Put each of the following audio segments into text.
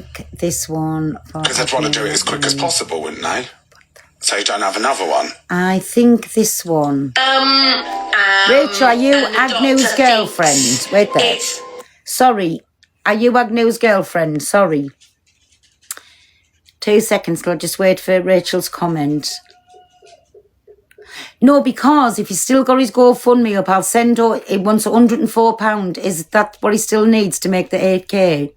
think this one... Because they'd want to do it as quick as possible, wouldn't they? So you don't have another one. I think this one. Rachel, are you Agnew's girlfriend? Wait there. Sorry. Are you Agnew's girlfriend? Sorry. 2 seconds. I'll just wait for Rachel's comment. No, because if he's still got his GoFundMe up, I'll send her. It wants £104. Is that what he still needs to make the 8K?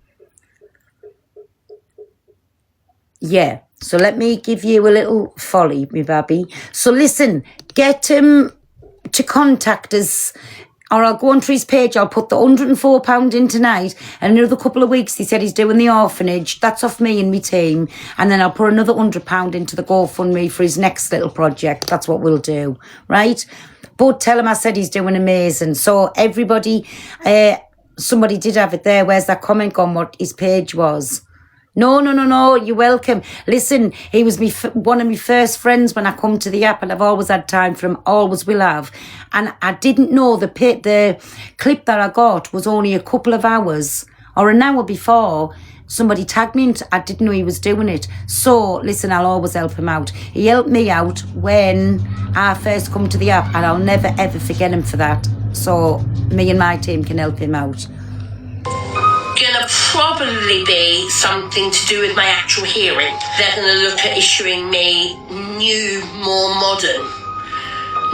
Yeah. So let me give you a little folly, me babby. So listen, get him to contact us, or I'll go onto his page. I'll put the £104 in tonight, and another couple of weeks he said he's doing the orphanage. That's off me and me team. And then I'll put another £100 into the GoFundMe for his next little project. That's what we'll do, right? But tell him I said he's doing amazing. So everybody, somebody did have it there. Where's that comment gone, what his page was? No, you're welcome. Listen, he was one of my first friends when I come to the app, and I've always had time for him, always will have. And I didn't know the clip that I got was only a couple of hours or an hour before somebody tagged me, and I didn't know he was doing it. So, listen, I'll always help him out. He helped me out when I first come to the app, and I'll never, ever forget him for that. So, me and my team can help him out. Gonna probably be something to do with my actual hearing. They're gonna look at issuing me new, more modern,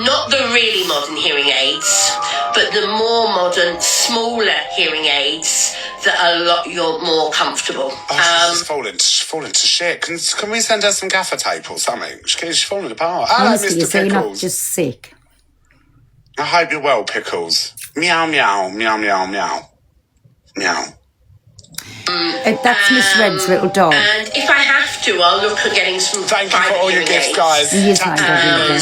not the really modern hearing aids, but the more modern, smaller hearing aids that are a lot more comfortable. She's falling to shit. Can we send her some gaffer tape or something? She's falling apart. Honestly, Hello, Mr. you're not Pickles. just sick. I hope you're well, Pickles. Meow, meow, meow, meow, meow. Meow. That's Miss Red's little dog. And if I have to, I'll look at getting some. Thank you for all your gifts, guys. He is my dog.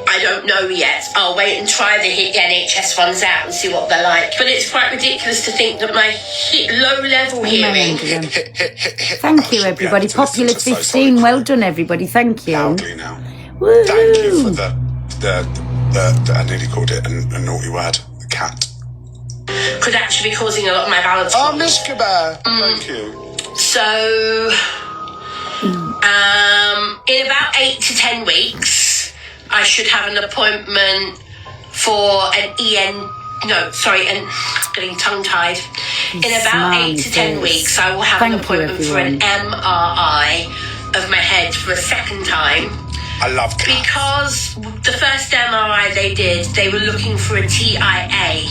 I don't know yet. I'll wait and try the NHS ones out and see what they're like. But it's quite ridiculous to think that my low-level hearing... Thank you, everybody. Popular 15. Well done, everybody. Thank you. Loudly now. Woo. Thank you for the I nearly called it a naughty word. The cat. Could actually be causing a lot of my balance problems. Mishka Bear. Thank you. So, in about 8 to 10 weeks, I should have an appointment for an getting tongue-tied. In about 8 to 10 weeks, I will have an appointment for an MRI of my head for a second time. I love cats. Because the first MRI they did, they were looking for a TIA.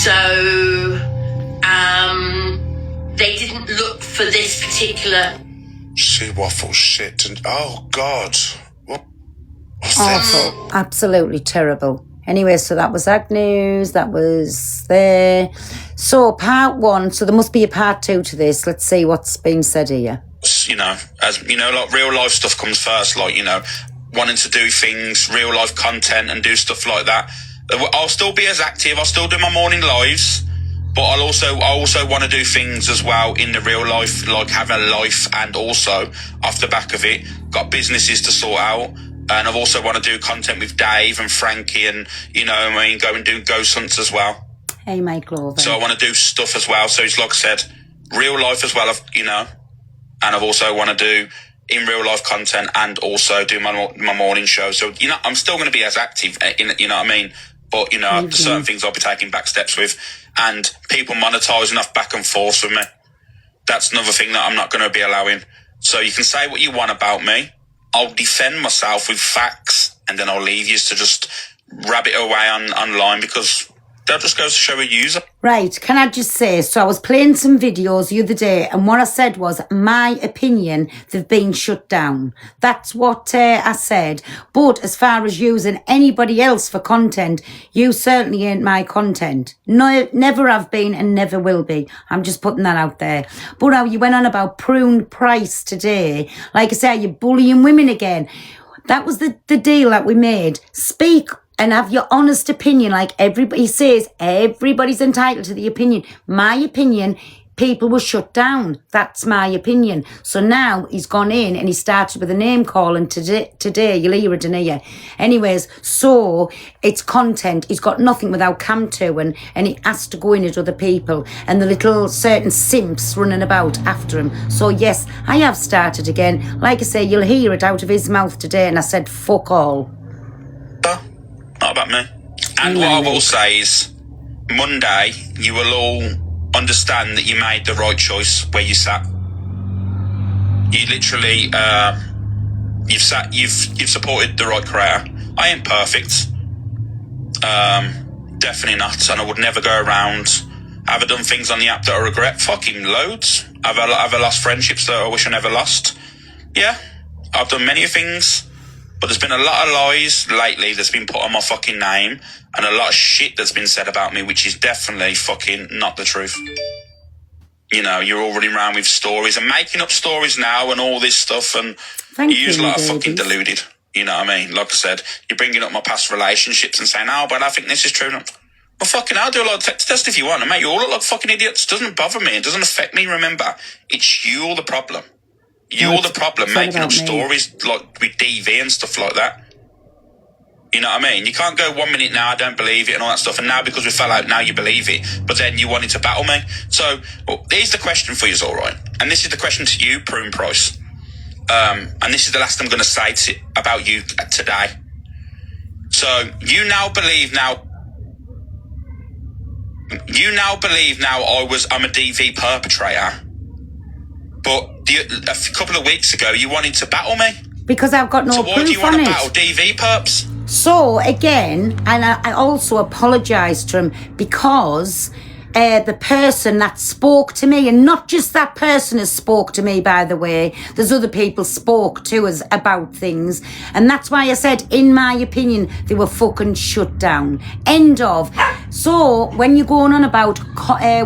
So, they didn't look for this particular... She waffles shit and... Oh, God. What's awful. This? Absolutely terrible. Anyway, so that was Agnew's. That was there. So, part 1. So, there must be a part 2 to this. Let's see what's been said here. You know, as you know, like real life stuff comes first. Like, you know, wanting to do things, real life content and do stuff like that. I'll still be as active. I'll still do my morning lives, but I also want to do things as well in the real life, like have a life, and also off the back of it, got businesses to sort out. And I've also want to do content with Dave and Frankie, and go and do ghost hunts as well. Hey, Mike Glover. So I want to do stuff as well. So it's like I said, real life as well. And I've also want to do in real life content and also do my morning show. So I'm still going to be as active. You know what I mean? But, there's certain things I'll be taking back steps with, and people monetizing off back and forth with me. That's another thing that I'm not going to be allowing. So you can say what you want about me. I'll defend myself with facts, and then I'll leave you to just rabbit away online, because that just goes to show a user. Right, can I just say, so I was playing some videos the other day, and what I said was, my opinion, they've been shut down. That's what I said. But as far as using anybody else for content, you certainly ain't my content. No, never have been and never will be. I'm just putting that out there. But how you went on about prune price today, like I say, you're bullying women again. That was the deal that we made. Speak and have your honest opinion. Like everybody says, everybody's entitled to the opinion. My opinion people were shut down. That's my opinion. So now he's gone in and he started with a name calling today. You'll hear it, didn't you? Anyways, so it's content. He's got nothing without Cam Towan, and he has to go in at other people and the little certain simps running about after him. So yes, I have started again. Like I say, you'll hear it out of his mouth today, and I said fuck all. Not about me. And what I will say is, Monday, you will all understand that you made the right choice where you sat. You literally, you've supported the right creator. I ain't perfect. Definitely not. And I would never go around. Have I done things on the app that I regret? Fucking loads. Have I lost friendships that I wish I never lost? Yeah. I've done many things. But there's been a lot of lies lately that's been put on my fucking name, and a lot of shit that's been said about me, which is definitely fucking not the truth. You know, you're all running around with stories and making up stories now and all this stuff, and you're like fucking deluded. You know what I mean? Like I said, you're bringing up my past relationships and saying, oh, but I think this is true. Well, fucking, I'll do a lot of test if you want, and mate, you all look like fucking idiots. It doesn't bother me. It doesn't affect me, remember. It's you the problem. You're the problem, making up stories like with DV and stuff like that. You know what I mean? You can't go 1 minute now, I don't believe it and all that stuff, and now because we fell out, now you believe it, but then you wanted to battle me. So, here's the question for you, all right? And this is the question to you, Prune Price. And this is the last I'm going to say about you today. So, you now believe now I'm a DV perpetrator. But a couple of weeks ago, you wanted to battle me? Because I've got no proof on it. So why do you want to battle DV perps? So, again, and I also apologise to him because the person that spoke to me, and not just that person has spoke to me, by the way, there's other people spoke to us about things, and that's why I said, in my opinion, they were fucking shut down. End of. So, when you're going on about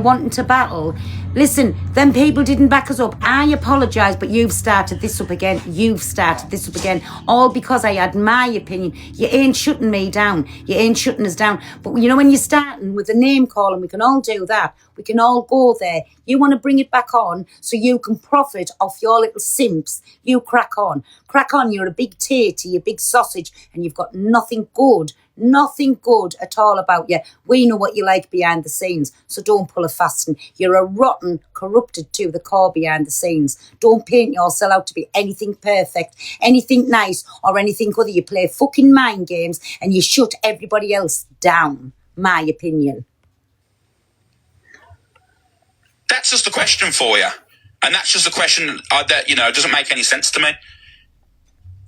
wanting to battle, listen, them people didn't back us up. I apologise, but you've started this up again. All because I had my opinion. You ain't shutting me down. You ain't shutting us down. But you know, when you're starting with a name calling, we can all do that. We can all go there. You want to bring it back on so you can profit off your little simps. You crack on. Crack on. You're a big tatey, a big sausage, and you've got nothing good at all about you. We know what you like behind the scenes, so don't pull a fast one. You're a rotten, corrupted to the core behind the scenes. Don't paint yourself out to be anything perfect, anything nice, or anything other. You play fucking mind games and you shut everybody else down. My opinion. That's just a question for you. And that's just a question that, you know, doesn't make any sense to me.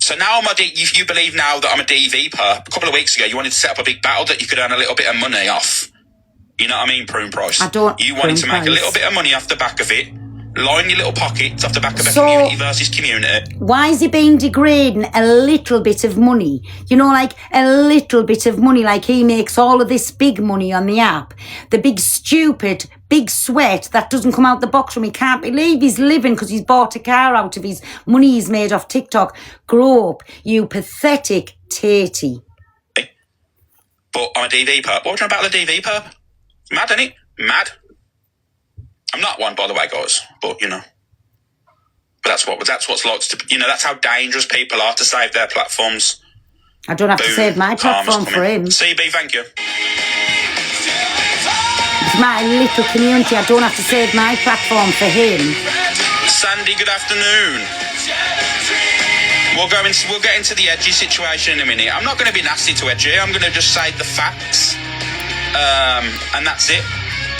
So now you believe now that I'm a DV perp. A couple of weeks ago, you wanted to set up a big battle that you could earn a little bit of money off. You know what I mean, Prune Price? You wanted to make a little bit of money off the back of it. Line your little pockets off the back of a community versus community. Why is he being degrading a little bit of money? You know, like a little bit of money, like he makes all of this big money on the app. The big stupid, big sweat that doesn't come out the box from. He can't believe he's living because he's bought a car out of his money he's made off TikTok. Grow up, you pathetic tatey. But I'm a DV perp. What are you about the DV perp? Mad, ain't it? Mad. I'm not one, by the way, guys, but, you know. But that's what's like to, you know, that's how dangerous people are to save their platforms. I don't have to save my platform for him. CB, thank you. It's my little community. I don't have to save my platform for him. Sandy, good afternoon. We'll get into the Edgy situation in a minute. I'm not going to be nasty to Edgy. I'm going to just say the facts. And that's it.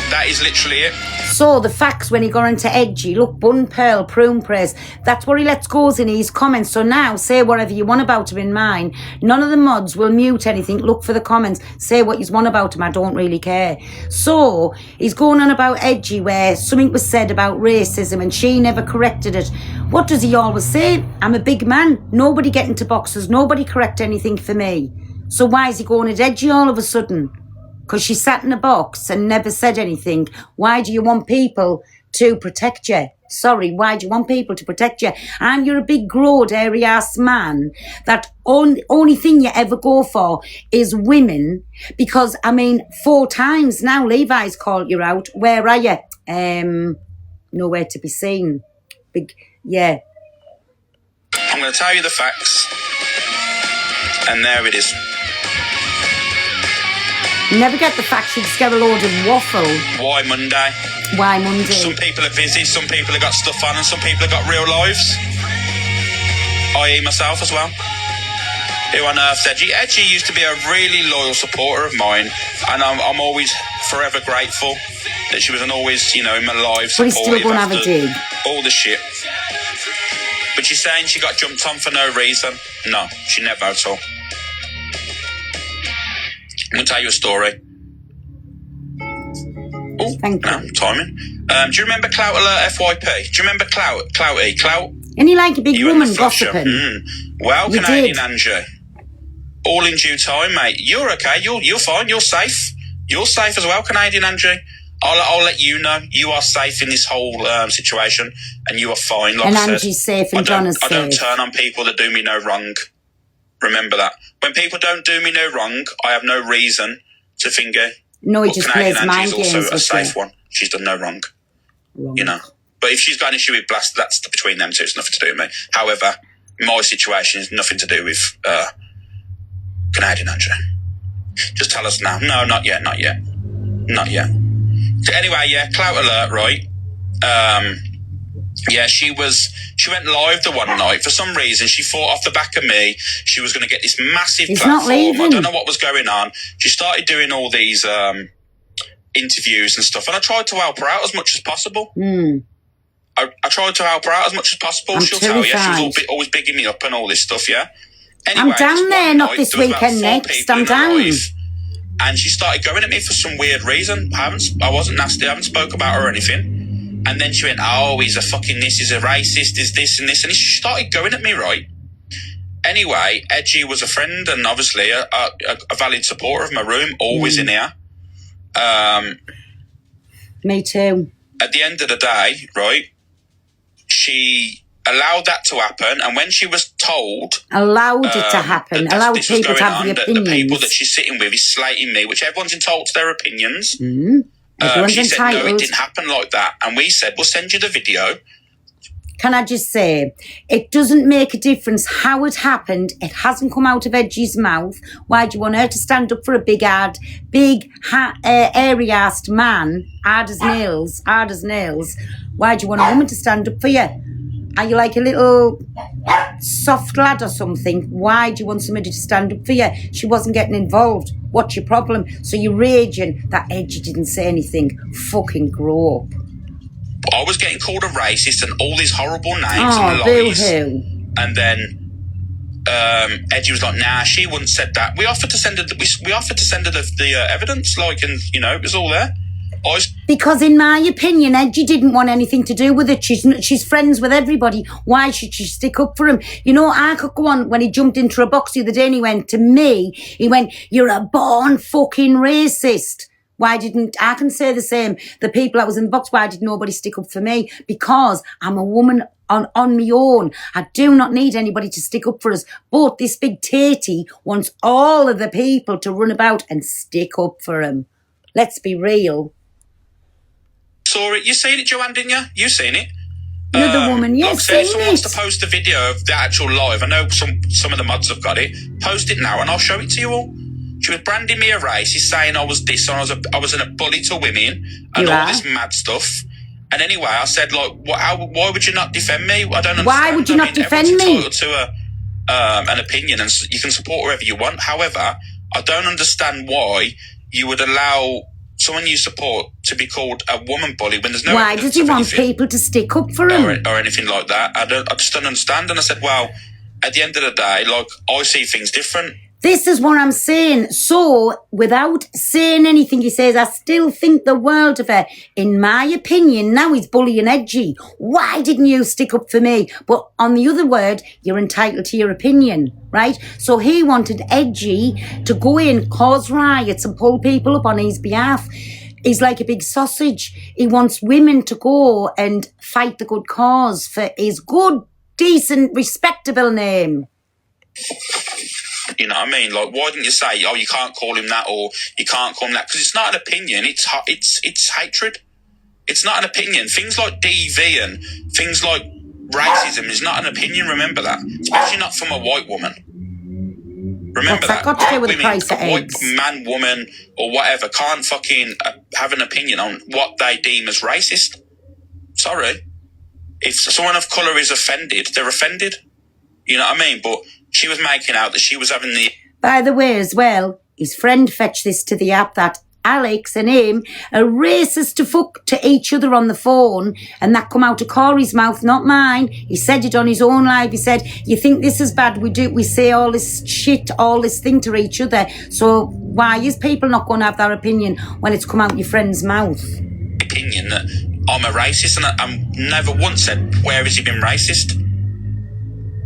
That is literally it. So the facts when he got into Edgy, look, Bun Pearl, Prune Praise, that's what he lets goes in his comments. So now say whatever you want about him in mine. None of the mods will mute anything. Look for the comments. Say what you want about him. I don't really care. So he's going on about Edgy where something was said about racism and she never corrected it. What does he always say? I'm a big man. Nobody get into boxes. Nobody correct anything for me. So why is he going at Edgy all of a sudden? Because she sat in a box and never said anything. Why do you want people to protect you? Sorry, why do you want people to protect you? And you're a big, grown, hairy-ass man that only thing you ever go for is women. Because, I mean, 4 times now Levi's called you out. Where are you? nowhere to be seen. Big, yeah. I'm going to tell you the facts. And there it is. Never get the facts, you just get a load of waffle. Why Monday? Why Monday? Some people are busy, some people have got stuff on, and some people have got real lives. I.e. myself as well. Who on earth's Edgy? Edgy used to be a really loyal supporter of mine, and I'm always forever grateful that she was always, in my life. But he's still going to have a dig. All the shit. But she's saying she got jumped on for no reason. No, she never at all. I'm going to tell you a story. Oh, Thank you. no, timing. Do you remember Clout Alert FYP? Do you remember Clouty? Clout? And you like a big You and woman the flusher. gossiping. Well, You Canadian did. Angie. All in due time, mate. You're okay. You're fine. You're safe. You're safe as well, Canadian Angie. I'll let you know. You are safe in this whole situation, and you are fine. Like And I said, Angie's safe and Donna's I don't safe. turn on people that do me no wrong. Remember that. When people don't do me no wrong, I have no reason to finger. No, he But just Canadian plays mind Angie's games also a with safe you. one. She's done no wrong. Wrong. But if she's got an issue with Blast, that's between them two. It's nothing to do with me. However, my situation is nothing to do with Canadian Andrew. Just tell us now. No, not yet. So anyway, yeah, Clout Alert, right? Yeah, she went live the one night. For some reason, she thought off the back of me she was going to get this massive He's platform. not leaving. I don't know what was going on. She started doing all these interviews and stuff, and I tried to help her out as much as possible. I tried to help her out as much as possible. I'm She'll tell you. She was terrified. always bigging me up and all this stuff, yeah? Anyway, I'm down this there, one not night, this there was about weekend 4 next. people I'm in the down. live, and she started going at me for some weird reason. I wasn't nasty. I haven't spoke about her or anything. And then she went, oh, he's a fucking this, he's a racist, he's this and this. And she started going at me, right? Anyway, Edgy was a friend and obviously a valid supporter of my room, always in here. Me too. At the end of the day, right, she allowed that to happen. And when she was told Allowed it to happen. that Allowed this was people to going have on, the that the people opinions. that she's sitting with is slating me, which everyone's entitled to their opinions. Everyone's She said, no, it entitled. didn't happen like that. And we said, we'll send you the video. Can I just say, it doesn't make a difference how it happened. It hasn't come out of Edgy's mouth. Why do you want her to stand up for a airy-assed man, hard as nails? Why do you want a woman to stand up for you? Are you like a little soft lad or something? Why do you want somebody to stand up for you? She wasn't getting involved. What's your problem? So you're raging that Edgy didn't say anything. Fucking grow up. I was getting called a racist and all these horrible names Oh, and lies. boo-hoo. And then Edgy was like, nah, she wouldn't said that. We offered to send her the evidence, like, and it was all there. Because in my opinion, Edgy didn't want anything to do with it. She's friends with everybody. Why should she stick up for him? I could go on when he jumped into a box the other day and he went, you're a born fucking racist. Why didn't, I can say the same, the people that was in the box, why did nobody stick up for me? Because I'm a woman on my own. I do not need anybody to stick up for us. But this big tatey wants all of the people to run about and stick up for him. Let's be real. Saw it. You seen it, Joanne, didn't you? You seen it. You're the woman, Like I yes, said, if seen someone wants it. to post a video of the actual live, I know some of the mods have got it. Post it now and I'll show it to you all. She was branding me a racist, saying I was this, and I was in a bully to women, and You all are. this mad stuff. And anyway, I said, like, why would you not defend me? I don't understand. Why would you not defend everyone's me? entitled to an opinion, and you can support whoever you want. However, I don't understand why you would allow someone you support to be called a woman bully when there's no Why evidence does he of want anything people to stick up for him? or anything like that. I just don't understand. And I said, well, at the end of the day, like, I see things different. This is what I'm saying. So, without saying anything, he says, I still think the world of her. In my opinion, now he's bullying Edgy. Why didn't you stick up for me? But on the other word, you're entitled to your opinion, right? So he wanted Edgy to go in, cause riots and pull people up on his behalf. He's like a big sausage. He wants women to go and fight the good cause for his good, decent, respectable name. You know what I mean? Like, why didn't you say, oh, you can't call him that or you can't call him that? Because it's not an opinion. It's hatred. It's not an opinion. Things like DV and things like racism is not an opinion. Remember that, especially not from a white woman. Remember What's that got to do with the price of a white eggs? man, woman, or whatever can't fucking have an opinion on what they deem as racist. Sorry. If someone of colour is offended, they're offended. You know what I mean? But she was making out that she was having the... By the way, as well, his friend fetched this to the app that Alex and him are racist to fuck to each other on the phone, and that come out of Corey's mouth, not mine. He said it on his own live. He said, you think this is bad? We say all this shit, all this thing to each other. So why is people not going to have their opinion when it's come out your friend's mouth? opinion that I'm a racist, and I'm never once said, where has he been racist?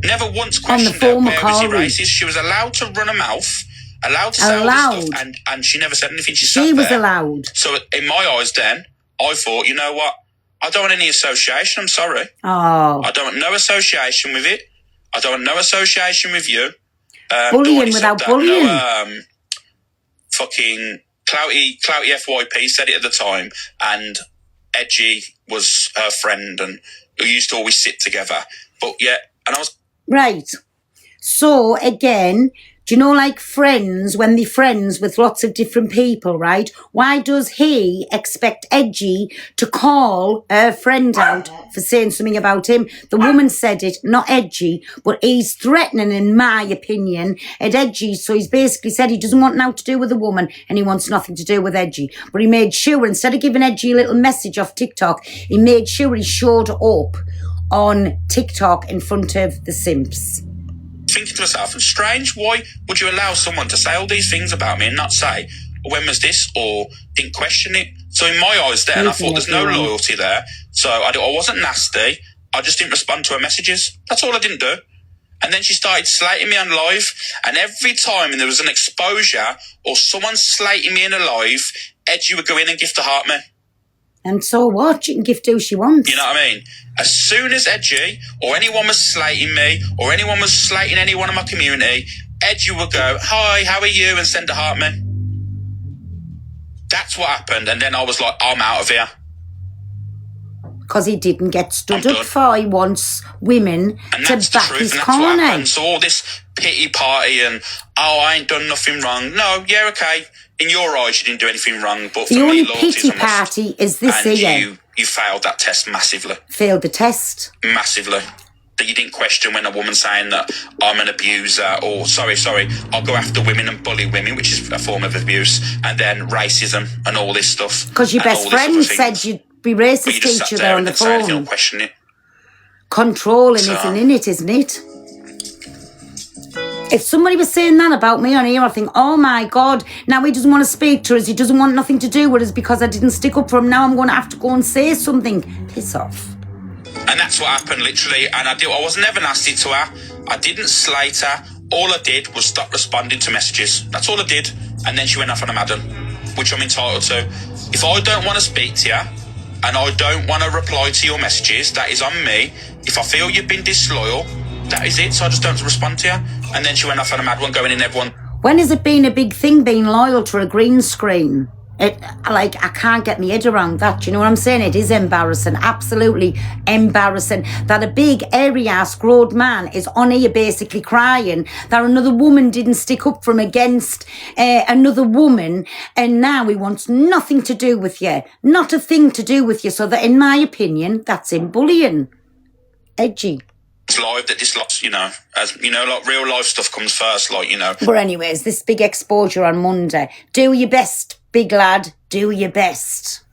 Never once questioned her, where is he racist? She was allowed to run her mouth, allowed to say all this stuff, and she never said anything. She was allowed. So in my eyes then, I thought, you know what? I don't want any association, I'm sorry. Oh. I don't want no association with it. I don't want no association with you. Bullying without bullying. Fucking Clouty FYP said it at the time, and Edgy was her friend, and we used to always sit together. But yeah, and I was... Right. So, again, do you know, like friends, when they're friends with lots of different people, right? Why does he expect Edgy to call her friend out for saying something about him? The woman said it, not Edgy, but he's threatening, in my opinion, at Edgy. So he's basically said he doesn't want nothing to do with the woman and he wants nothing to do with Edgy. But he made sure, instead of giving Edgy a little message off TikTok, he made sure he showed up on TikTok in front of the simps. Thinking to myself, it's strange, why would you allow someone to say all these things about me and not say, when was this, or didn't question it? So in my eyes then, I thought there's no loyalty there. So I wasn't nasty. I just didn't respond to her messages. That's all I didn't do. And then she started slating me on live, and every time there was an exposure or someone slating me in a live, Edgy would go in and gift a heart me. And so what? She can gift who she wants. You know what I mean? As soon as Edgy or anyone was slating me or anyone was slating anyone in my community, Edgy would go, hi, how are you? And send a heart me. That's what happened. And then I was like, I'm out of here. Because he didn't get stood up for. He wants women to back his corner. So all this pity party and, oh, I ain't done nothing wrong. No, yeah, okay. In your eyes, you didn't do anything wrong. But the only pity party is this here. You failed that test massively. Failed the test? Massively. That you didn't question when a woman's saying that I'm an abuser, or sorry, I'll go after women and bully women, which is a form of abuse, and then racism and all this stuff. Because your best friend said you'd be racist to each other on the phone. You don't question it. Controlling isn't it? If somebody was saying that about me on here, I think, oh my God, now he doesn't want to speak to us. He doesn't want nothing to do with us because I didn't stick up for him. Now I'm going to have to go and say something. Piss off. And that's what happened, literally. And I was never nasty to her. I didn't slate her. All I did was stop responding to messages. That's all I did. And then she went off on a Madden, which I'm entitled to. If I don't want to speak to you and I don't want to reply to your messages, that is on me. If I feel you've been disloyal, that is it. So I just don't respond to you. And then she went off on a mad one, going in everyone. When has it been a big thing being loyal to a green screen? I can't get my head around that. Do you know what I'm saying? It is embarrassing, absolutely embarrassing, that a big, airy-ass, grown man is on here basically crying that another woman didn't stick up for him against another woman, and now he wants nothing to do with you. Not a thing to do with you. So that, in my opinion, that's him bullying. Edgy. It's live that this lot's, as like real life stuff comes first, But anyways, this big exposure on Monday. Do your best, big lad. Do your best.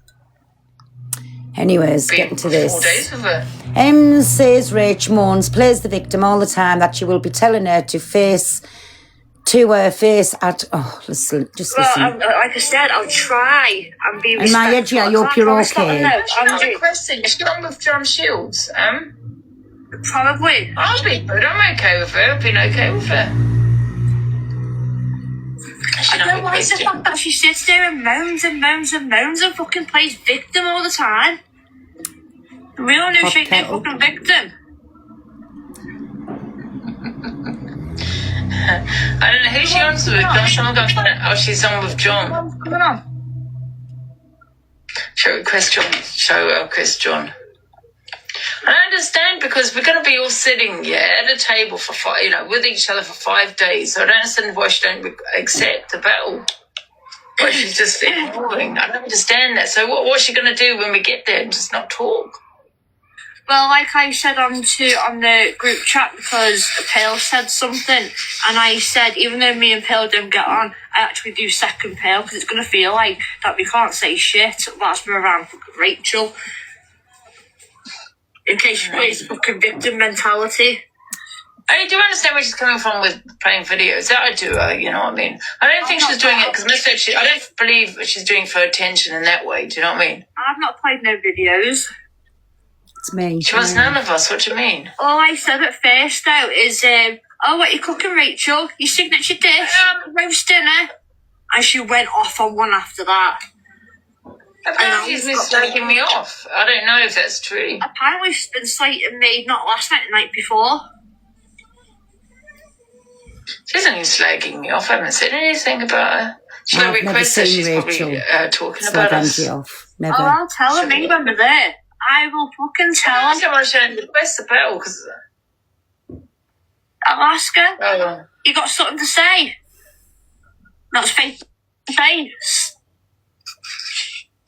Anyways, getting to this. 4 days of it. Says Rach moans, plays the victim all the time that she will be telling her to her face at... Oh, listen, just listen. Well, like I said, I'll try and be respectful. And my Edgy, I hope you're okay. Another question. Is she on with John Shields? Probably. I'll be good. I'm okay with it. I've been okay with it. I don't like the fact that she sits there and moans and moans and moans and fucking plays victim all the time. The real new shit ain't fucking victim. I don't know who she on with. She's on with John. What's going on? Show Chris John. I don't understand because we're going to be all sitting at a table for with each other for 5 days. So I don't understand why she don't accept the battle. Why she's just ignoring. I don't understand that. So what's she going to do when we get there and just not talk? Well, like I said on the group chat, because Pale said something, and I said, even though me and Pale don't get on, I actually do second Pale, because it's going to feel like that we can't say shit whilst we're around fucking Rachel. In case she plays fucking victim mentality. I do understand where she's coming from with playing videos. That I do, you know what I mean? I don't think she's doing it because I don't believe she's doing it for attention in that way. Do you know what I mean? I've not played no videos. It's me. She wants none of us. What do you mean? All I said at first, though, is, oh, what you cooking, Rachel? Your signature dish? Roast dinner? And she went off on one after that. Apparently she's been slagging me off. I don't know if that's true. Apparently she's been slating me, not last night, the night before. She isn't even slagging me off. I haven't said anything about her. She'll I've never request that seen she's Rachel probably talking slag about us. Angie off. Never. Oh, I'll tell her, me when we're there. I will fucking tell I her. don't want to request the battle because... I'll ask her. Oh, You got something to say? Not face to face.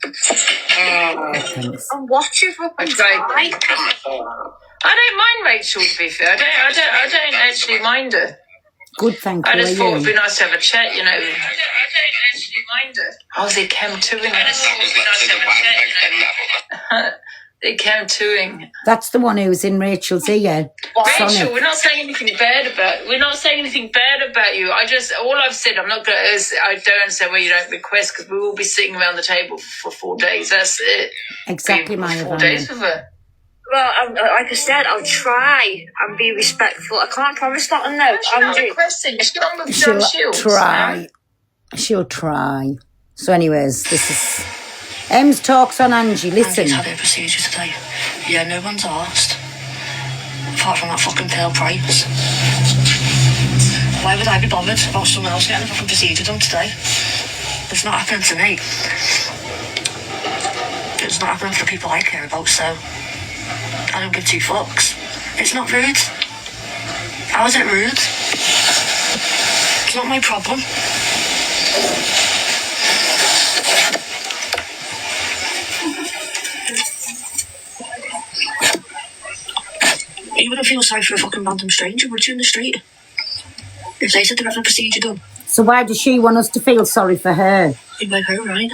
Thanks. And watch you fucking try. I don't mind Rachel, to be fair. I don't actually mind her. Good, thank you. I just Are thought you? it'd be nice to have a chat, you know. I don't actually mind her. Oh, they came toing. I just thought it'd be nice to have a chat, you know. They came toing. That's the one who's in Rachel's ear. Rachel, Sonic. we're not saying anything bad about. We're not saying anything bad about you. All I've said, I'm not going. I don't understand why you don't request because we will be sitting around the table for 4 days. That's it. Exactly, my 4 days with her. Well, like I said, I'll try and be respectful. I can't promise nothing, though. She's not requesting. She's not with John She'll Shields. try. She'll try. So, anyways, this is Em's talks on Angie. Listen. Angie's had her procedure today. Yeah, no one's asked. Apart from that fucking Pale Price. Why would I be bothered about someone else getting a fucking procedure done today? It's not happening to me. It's not happening to the people I care about, so I don't give 2 fucks. It's not rude. How is it rude? It's not my problem. You wouldn't feel sorry for a fucking random stranger, would you, in the street? If they said they're having a procedure done, So, why does she want us to feel sorry for her? you'd be like, oh, right.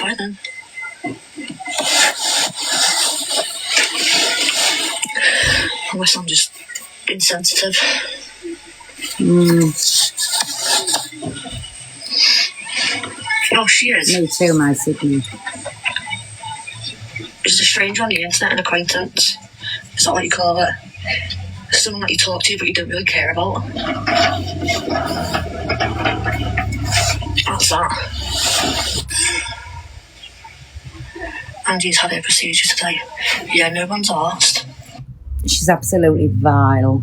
Bye then. Unless I'm just insensitive. Oh, she is. Me too, my Sydney. Is a stranger on the internet an acquaintance? Is that what you call it? Someone that you talk to but you don't really care about. That's that. Angie's had her procedure today. Yeah, no one's asked. She's absolutely vile.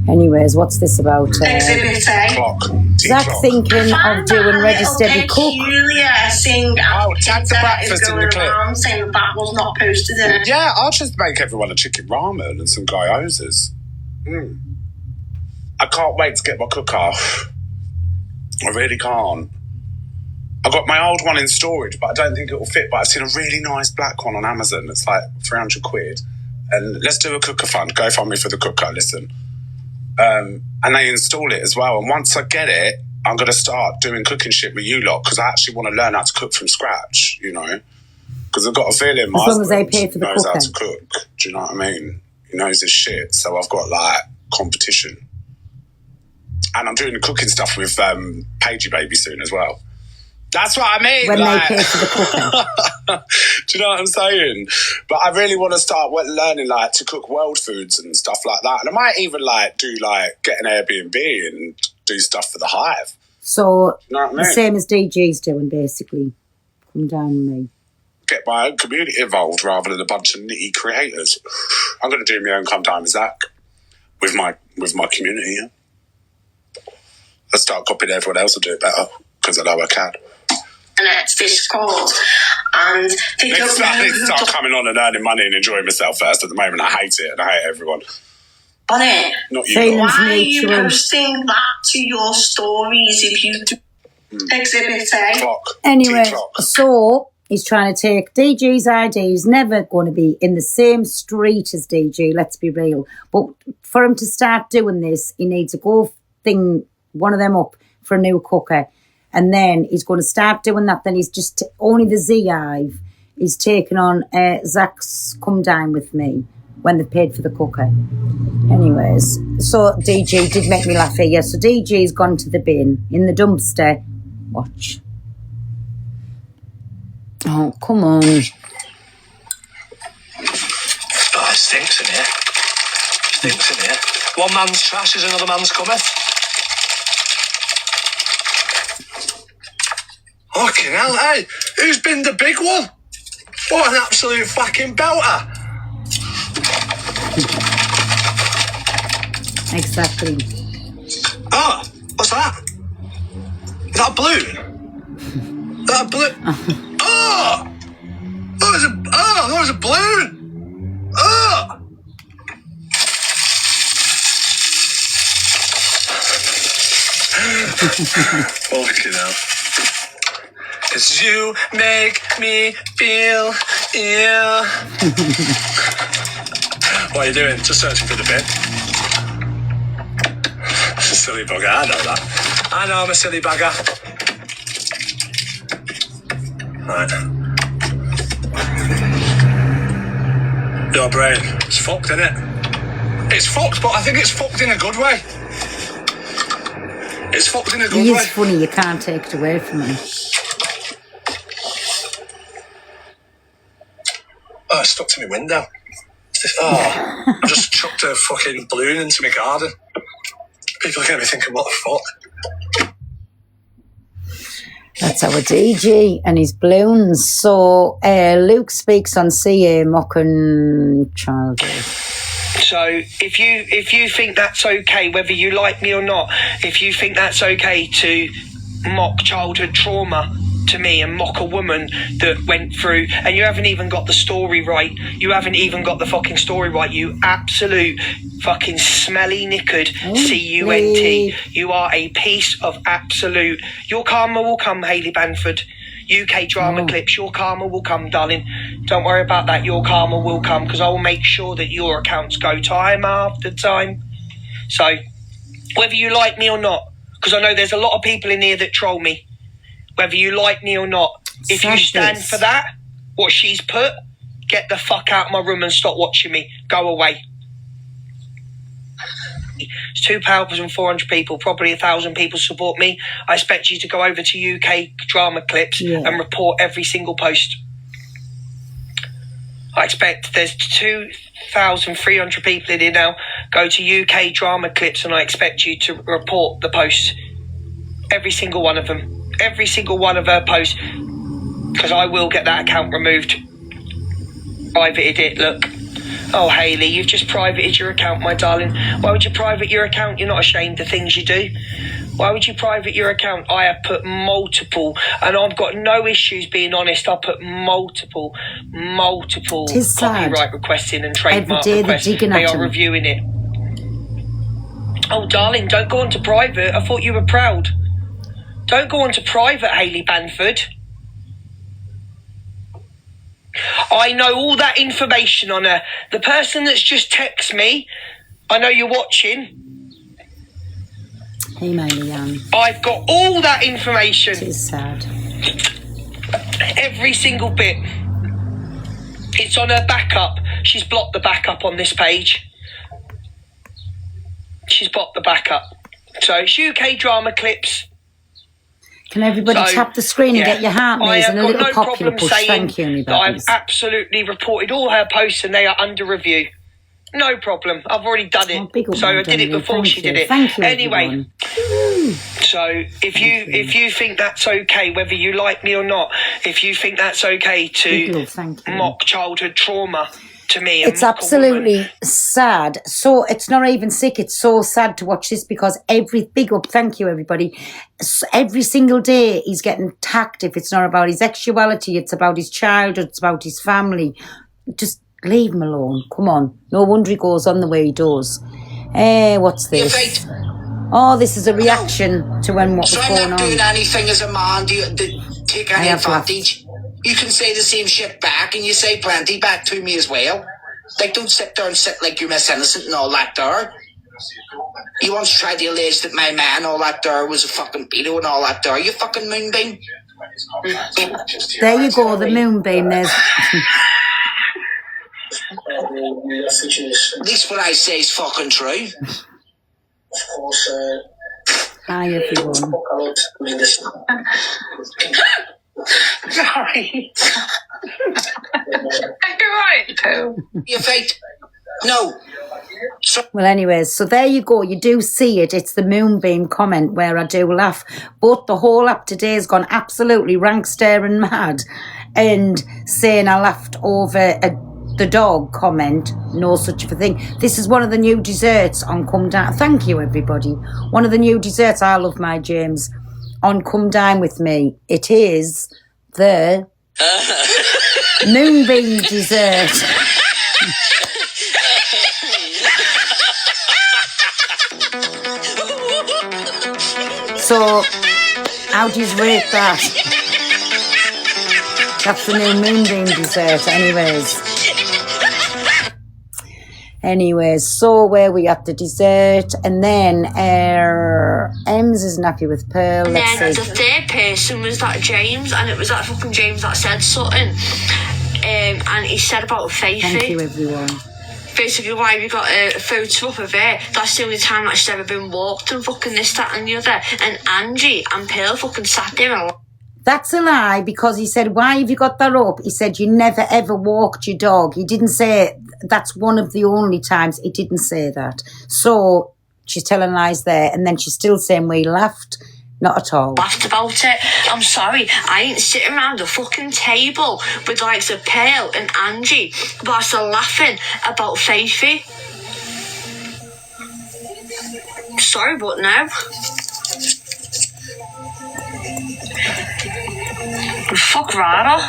Anyways, what's this about? Exhibit A. Clock. Zach T-clock. thinking of doing Ready Steady Cook. Julia saying Oh, tag the breakfast in the clip. around saying that was not posted in it. Yeah, I'll just make everyone a chicken ramen and some gyozas. I can't wait to get my cook off. I really can't. I got my old one in storage, but I don't think it will fit. But I've seen a really nice black one on Amazon that's like 300 quid. And let's do a cooker-thon. Go find me for the cooker, listen. And they install it as well. And once I get it, I'm going to start doing cooking shit with you lot because I actually want to learn how to cook from scratch, you know. Because I've got a feeling my As long as they husband pay for the knows how cooking. to cook. Do you know what I mean? He knows his shit. So I've got, like, competition. And I'm doing the cooking stuff with Pagey Baby soon as well. That's what I mean. When like, they pay for the cooking. do you know what I'm saying? But I really want to start learning like to cook world foods and stuff like that. And I might even like do like get an Airbnb and do stuff for the Hive. So, You know what I the mean? same as DJ's doing, basically. Come down with me. Get my own community involved rather than a bunch of nitty creators. I'm going to do my own Come Down with Zach with my community. Yeah? Let's start copying everyone else and do it better because I know I can. internet Discord, and they don't know I need to who start to coming on and earning money and enjoying myself first. At the moment, I hate it and I hate everyone. on it. Not you. Same. lot. Why are you Mutual. posting that to your stories if you do Exhibit A? Clock. Anyway, T-clock. so he's trying to take DG's ID. He's never going to be in the same street as DG, let's be real. But for him to start doing this, he needs to go thing one of them up for a new cooker. And then he's going to start doing that. Then he's just only the Z-Hive. He's taken on Zach's Come Down With Me when they've paid for the cooker. Anyways, so DG did make me laugh here. Yeah, so DG's gone to the bin in the dumpster. Watch. Oh, come on. Oh, it stinks in here. Stinks in here. One man's trash is another man's cometh. Fucking hell, hey, who's been the big one? What an absolute fucking belter. Exactly. Oh, what's that? Is that a balloon? Is that a balloon? Oh! That was a balloon! Oh! Fucking hell. 'Cause you make me feel ill. What are you doing? Just searching for the bin. Silly bugger, I know that. I know I'm a silly bugger. Right. Your brain, it's fucked, isn't it? It's fucked, but I think it's fucked in a good way. It's fucked in a good He way. is funny, you can't take it away from him. Oh, it's stuck to my window. Oh, I just chucked a fucking balloon into my garden. People are going to be thinking, what the fuck? That's our DG and his balloons. So Luke speaks on CA mocking childhood. So if you think that's okay, whether you like me or not, if you think that's okay to mock childhood trauma to me and mock a woman that went through, and you haven't even got the story right. You haven't even got the fucking story right. You absolute fucking smelly knickered C-U-N-T. You are a piece of absolute. Your karma will come, Hayley Banford. UK drama clips. Your karma will come, darling. Don't worry about that. Your karma will come, because I will make sure that your accounts go time after time. So whether you like me or not, because I know there's a lot of people in here that troll me. Whether you like me or not, if you stand for that, what she's put, get the fuck out of my room and stop watching me. Go away. It's 2,400 people, probably 1,000 people support me. I expect you to go over to UK drama clips and report every single post. I expect there's 2,300 people in here now. Go to UK drama clips and I expect you to report the posts. Every single one of them. Every single one of her posts, because I will get that account removed. Privated it, look. Oh, Hayley, you've just privated your account, my darling. Why would you private your account? You're not ashamed of things you do. Why would you private your account? I have put multiple, and I've got no issues being honest. I put multiple copyright requests in and trademark requests. They are reviewing it. Oh, darling, don't go on to private. I thought you were proud. Don't go on to private, Hayley Banford. I know all that information on her. The person that's just texted me, I know you're watching. Hey, Young. I've got all that information. It is sad. Every single bit. It's on her backup. She's blocked the backup on this page. She's blocked the backup. So it's UK drama clips. Can everybody tap the screen and get your heart maze and a little popular push? Thank you, me I've absolutely reported all her posts and they are under review. No problem. I've already done it. So I did it before she did it. Thank you, anyway, so if you think that's okay, whether you like me or not, if you think that's okay to mock childhood trauma to me. And It's mock a woman. absolutely sad. So it's not even sick. It's so sad to watch this because big up, thank you everybody. Every single day he's getting attacked. If it's not about his sexuality, it's about his childhood, it's about his family. Just leave him alone. Come on. No wonder he goes on the way he does. What's this? Oh, this is a reaction to when what was So I'm going not doing on. anything as a man to take any advantage. You can say the same shit back, and you say plenty back to me as well. Like, don't sit there and sit like you're Miss Innocent and all that there. You once tried to allege that my man, all that there, was a fucking pedo and all that there. You fucking moonbeam. There you go, the moonbeam. There's At least what I say is fucking true. Of course, hi everyone. Sorry. You're right, Pooh. You fight? No. Well, anyways, so there you go. You do see it. It's the moonbeam comment where I do laugh. But the whole app today has gone absolutely rank staring mad and saying I laughed over the dog comment. No such a thing. This is one of the new desserts on Come Down. Thank you, everybody. One of the new desserts. I love my James. On Come Dine With Me. It is the moonbeam dessert. So, how do you rate that? That's the new moonbeam dessert, anyways, so where we at the dessert, and then Ems isn't happy with Pearl. And Let's then see. the third person was that James, and it was that fucking James that said something. And he said about Faithy. Thank you, everyone. Basically, why have you got a photo up of her? That's the only time that she's ever been walked and fucking this, that and the other. And Angie and Pearl fucking sat there and... That's a lie, because he said, why have you got that up? He said, you never ever walked your dog. He didn't say, that's one of the only times. He didn't say that. So she's telling lies there, and then she's still saying we laughed. Not at all. Laughed about it. I'm sorry, I ain't sitting around a fucking table with the likes of Pearl and Angie whilst they're laughing about Faithy. Sorry, but no. Fuck right off.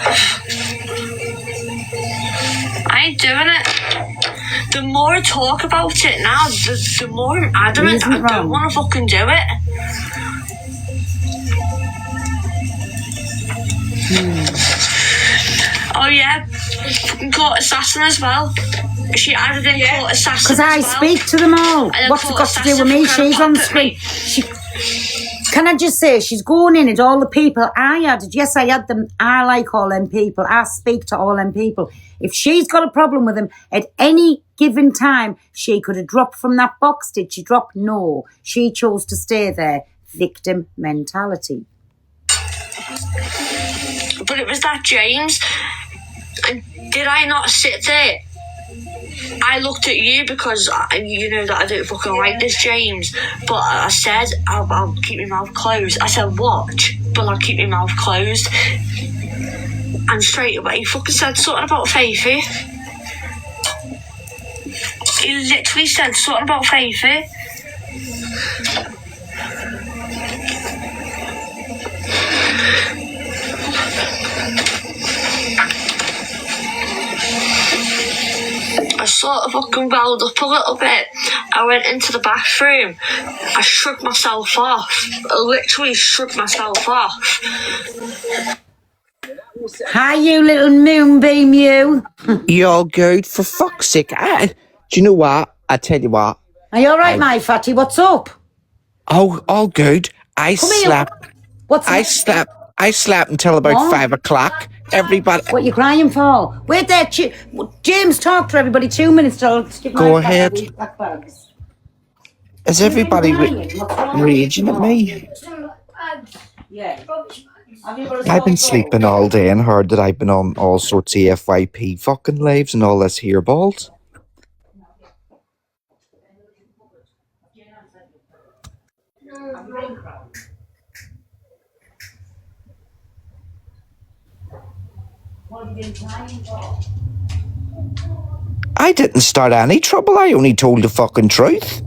I ain't doing it. The more I talk about it now, the more I'm adamant I don't want to fucking do it. Oh yeah, fucking Court Assassin as well. She added in Court Assassin Because I speak to them all. What's it got to do with me? She's on the screen. Can I just say, she's going in at all the people I added. Yes, I had them. I like all them people. I speak to all them people. If she's got a problem with them at any given time, she could have dropped from that box. Did she drop? No. She chose to stay there. Victim mentality. But it was that James. And did I not sit there? I looked at you because you know that I don't fucking like this James. But I said, I'll keep my mouth closed. I said, watch, but I'll keep my mouth closed. And straight away, he fucking said something about Faithy. He literally said something about Faithy. I sort of fucking welled up a little bit. I went into the bathroom. I shrugged myself off. I literally shrugged myself off. Hi, you little moonbeam, you. You're good, for fuck's sake. Do you know what? I tell you what. Are you all right, my fatty? What's up? Oh, all good. I slept. I slept until about 5 o'clock. Everybody. What you crying for? Wait there, James. Talk to everybody. 2 minutes till. Go ahead. Is everybody raging at me? Yeah. I've been sleeping all day and heard that I've been on all sorts of FYP fucking lives and all this here balls. What have you been crying for? I didn't start any trouble. I only told the fucking truth.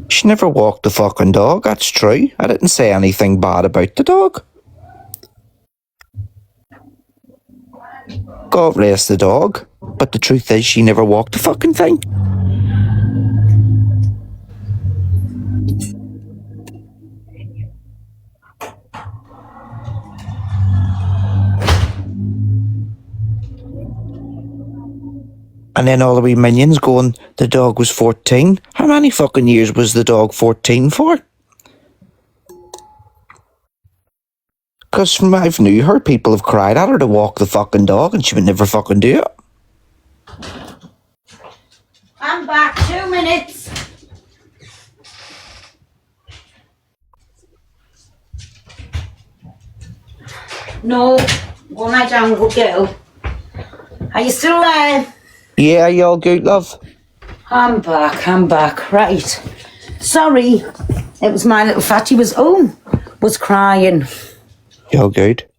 She never walked the fucking dog, that's true. I didn't say anything bad about the dog. God rest the dog. But the truth is, she never walked the fucking thing. And then all the wee minions going, the dog was 14. How many fucking years was the dog 14 for? Because from I've knew her, people have cried at her to walk the fucking dog and she would never fucking do it. I'm back, 2 minutes. No, go lie down, good girl. Are you still there? Yeah, you all good, love? I'm back, right. Sorry, it was my little fatty was crying. You all good?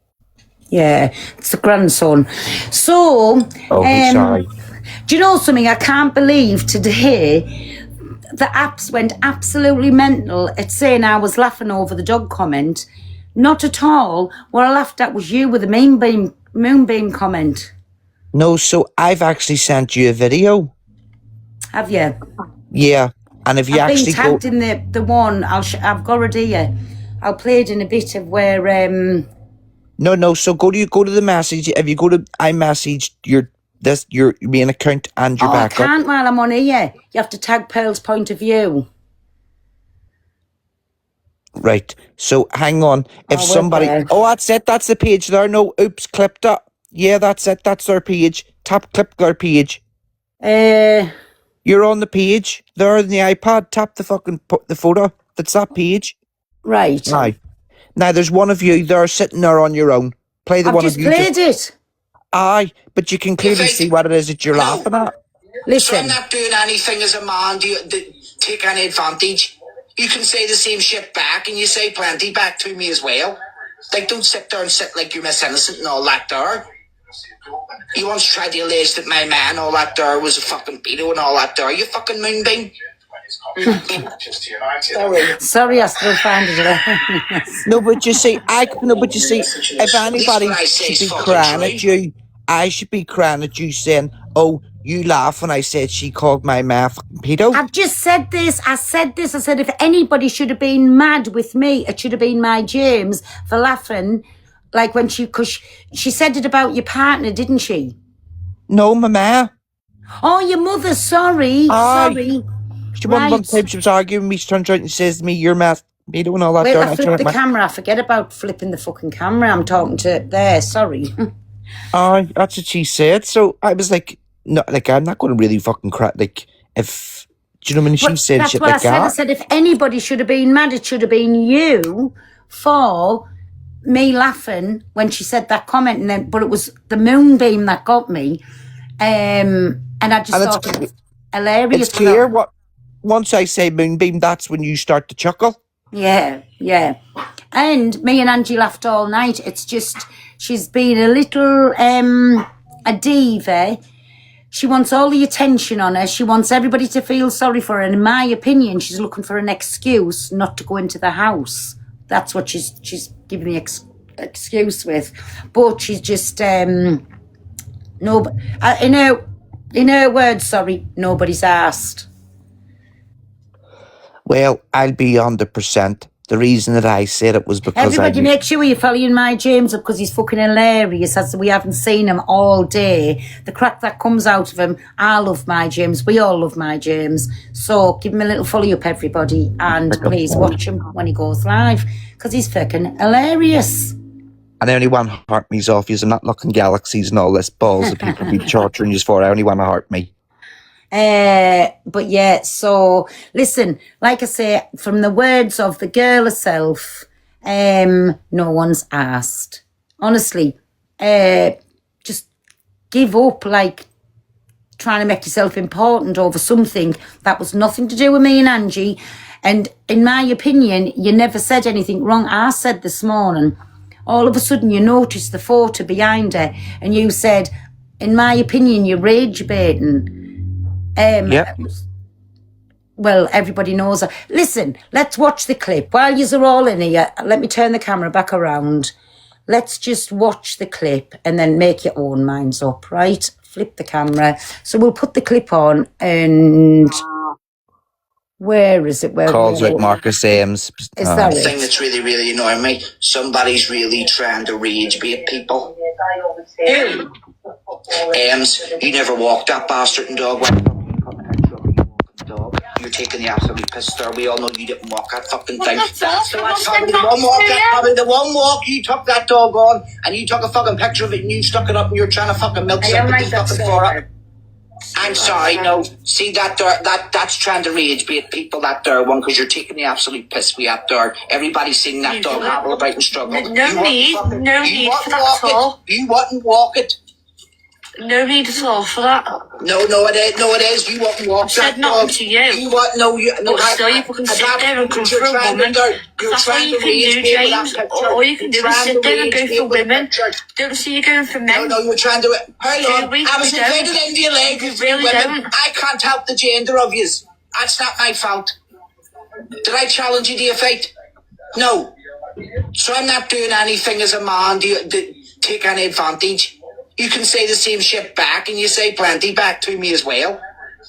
Yeah, it's the grandson. So, sorry. Do you know something? I can't believe today the apps went absolutely mental at saying I was laughing over the dog comment. Not at all. What I laughed at was you with the moonbeam comment. No, so I've actually sent you a video. Have you? Yeah, and if you I've actually been tagged in the one. I've got it here. I'll play it in a bit of where. No. So go to the message. If you go to iMessage your main account and your backup. I can't while I'm on here. You have to tag Pearl's point of view. Right. So hang on. If somebody. Okay. Oh, that's it. That's the page there. No, oops, clipped it. Yeah, that's it. That's their page. Clip their page. You're on the page there on the iPad. Tap the photo. That's that page. Right. Aye. Now there's one of you there sitting there on your own. Play the I've one just of you. played it. Aye, but you can clearly see what it is that you're laughing at. So I'm not doing anything as a man to take any advantage. You can say the same shit back, and you say plenty back to me as well. Like, don't sit there and sit like you're Miss Innocent and all that there. You once tried to allege that my man, all that there, was a fucking pedo and all that there. You fucking moonbeam. Sorry, I still find it. No, but you see, if anybody should be crying at you, I should be crying at you saying, oh, you laugh when I said she called my man fucking pedo. I've just said this. I said if anybody should have been mad with me, it should have been my James for laughing. Like when because she said it about your partner, didn't she? No, my ma. Oh, your mother, sorry. Sorry. One time she was arguing with me, she turns around and says to me, you're my pedo and all that. Wait, I flipped the camera. I forget about flipping the fucking camera. I'm talking to there, sorry. Aye, that's what she said. So I was like, no, like I'm not going to really fucking cry. Like, if, do you know when she said shit like that? I said if anybody should have been mad, it should have been you for me laughing when she said that comment, but it was the moonbeam that got me, and I just thought it was hilarious. It's clear once I say moonbeam, that's when you start to chuckle. Yeah. And me and Angie laughed all night. It's just she's been a little a diva. She wants all the attention on her. She wants everybody to feel sorry for her. And in my opinion, she's looking for an excuse not to go into the house. That's what she's giving me excuse with. But she's just in her words, sorry, nobody's asked. Well, I'll be 100%. The reason that I said it was because everybody make sure you're following my James up because he's fucking hilarious. As we haven't seen him all day. The crack that comes out of him, I love my James. We all love my James. So give him a little follow up, everybody, and please watch him when he goes live because he's fucking hilarious. And I only want to heart me's off you. I'm not looking galaxies and all this balls that people be chartering you for. I only want to heart me. But yeah, so listen, like I say, from the words of the girl herself, no one's asked. Honestly, just give up, like, trying to make yourself important over something that was nothing to do with me and Angie. And in my opinion, you never said anything wrong. I said this morning, all of a sudden you noticed the photo behind her and you said, in my opinion, you're rage baiting. Well, everybody knows that. Listen, let's watch the clip. While you're all in here, let me turn the camera back around. Let's just watch the clip and then make your own minds up, right? Flip the camera. So we'll put the clip on and... Where is it? Calls out Marcus Ames. Is that The it? thing that's really, really annoying me, somebody's really trying to rage bait people. Ames, you never walked that bastard and dog. You're taking the absolute piss there. We all know you didn't walk that fucking thing. That's probably the one walk you took that dog on, and you took a fucking picture of it and you stuck it up and you're trying to fucking milk sympathy fucking for it. I'm sorry, no. See that there, that's trying to rage bait people, that there one, because you're taking the absolute piss we out there. Everybody's seen that dog hobble about and struggle. No need for that at all. You wouldn't walk it. No need at all for that. No, it is. You wouldn't walk that said nothing to you. You wouldn't. No. But still, you can sit there and go for a woman. That's all you can do, James. All you can do is sit there and go for women. Don't see you going for men. No, you're trying to do it. Hold on. I was invited into your leg. You really women. don't. I can't help the gender of yous. That's not my fault. Did I challenge you to your fate? No. So I'm not doing anything as a man to take any advantage. You can say the same shit back, and you say plenty back to me as well.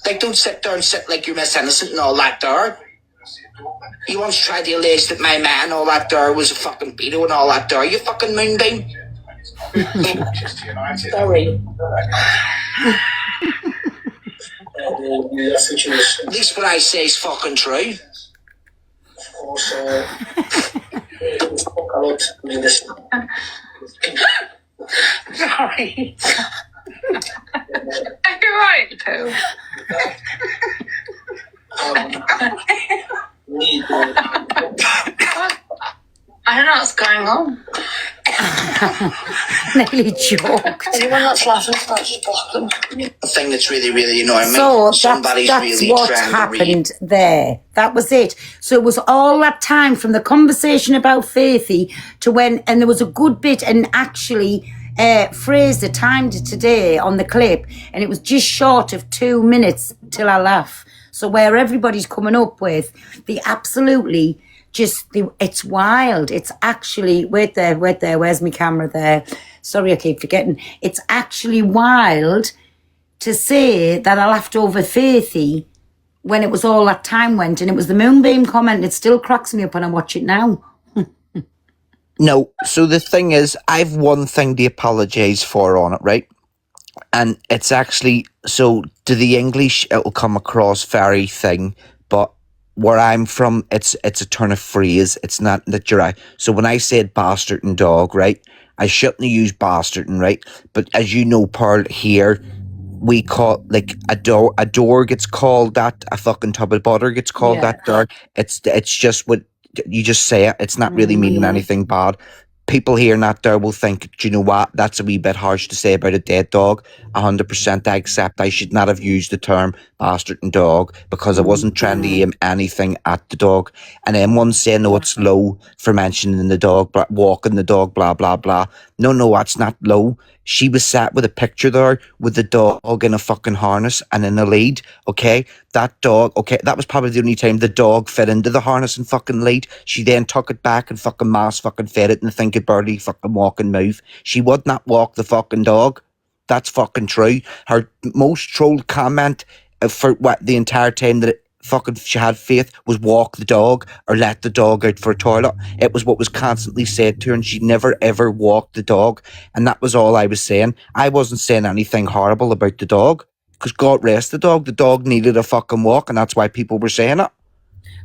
Like, don't sit there and sit like you're Miss Innocent and all that there. You once tried to allege that my man, all that there, was a fucking pedo and all that there. You fucking moonbeam. Sorry. At least what I say is fucking true. Sorry. You're right, Pooh. I don't know what's going on. Nearly joked. Anyone that's laughing starts to block them. The thing that's really, really annoying me, So somebody's that's really what trying happened to read. there. That was it. So it was all that time from the conversation about Faithy to when, and there was a good bit, and actually Fraser timed it today on the clip, and it was just short of 2 minutes till I laugh. So where everybody's coming up with the absolutely it's wild. It's actually, wait there, where's my camera there? Sorry, I keep forgetting. It's actually wild to say that I laughed over Faithy when it was all that time went, and it was the Moonbeam comment. It still cracks me up when I watch it now. No, so the thing is, I've one thing to apologise for on it, right? And it's actually, so to the English, it'll come across very thing, but where I'm from, it's a turn of phrase. It's not that you're right. So when I said bastard and dog, right, I shouldn't have used bastard and right, but as you know, Pearl, here, we call, like, a door gets called that, a fucking tub of butter gets called that door. It's just what, you just say it. It's not really meaning anything bad. People hearing that there will think, do you know what, that's a wee bit harsh to say about a dead dog. 100% I accept. I should not have used the term bastard and dog because I wasn't trying to aim anything at the dog. And then one saying, no, it's low for mentioning the dog, but walking the dog, blah, blah, blah. No, that's not low. She was sat with a picture there with the dog in a fucking harness and in a lead, okay? That dog, okay, that was probably the only time the dog fit into the harness and fucking lead. She then took it back and fucking mass fucking fed it and think it barely fucking walk and move. She would not walk the fucking dog. That's fucking true. Her most trolled comment for what the entire time that fucking she had Faith was walk the dog or let the dog out for a toilet. It was what was constantly said to her, and she never ever walked the dog. And that was all I was saying. I wasn't saying anything horrible about the dog, because God rest the dog. The dog needed a fucking walk, and that's why people were saying it.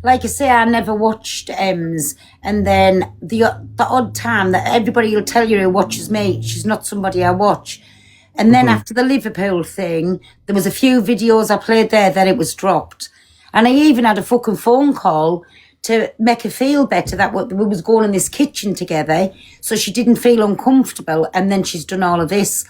Like I say, I never watched Ems, and then the odd time that everybody will tell you who watches me, she's not somebody I watch. And then after the Liverpool thing, there was a few videos I played there that it was dropped. And I even had a fucking phone call to make her feel better that we was going in this kitchen together so she didn't feel uncomfortable, and then she's done all of this.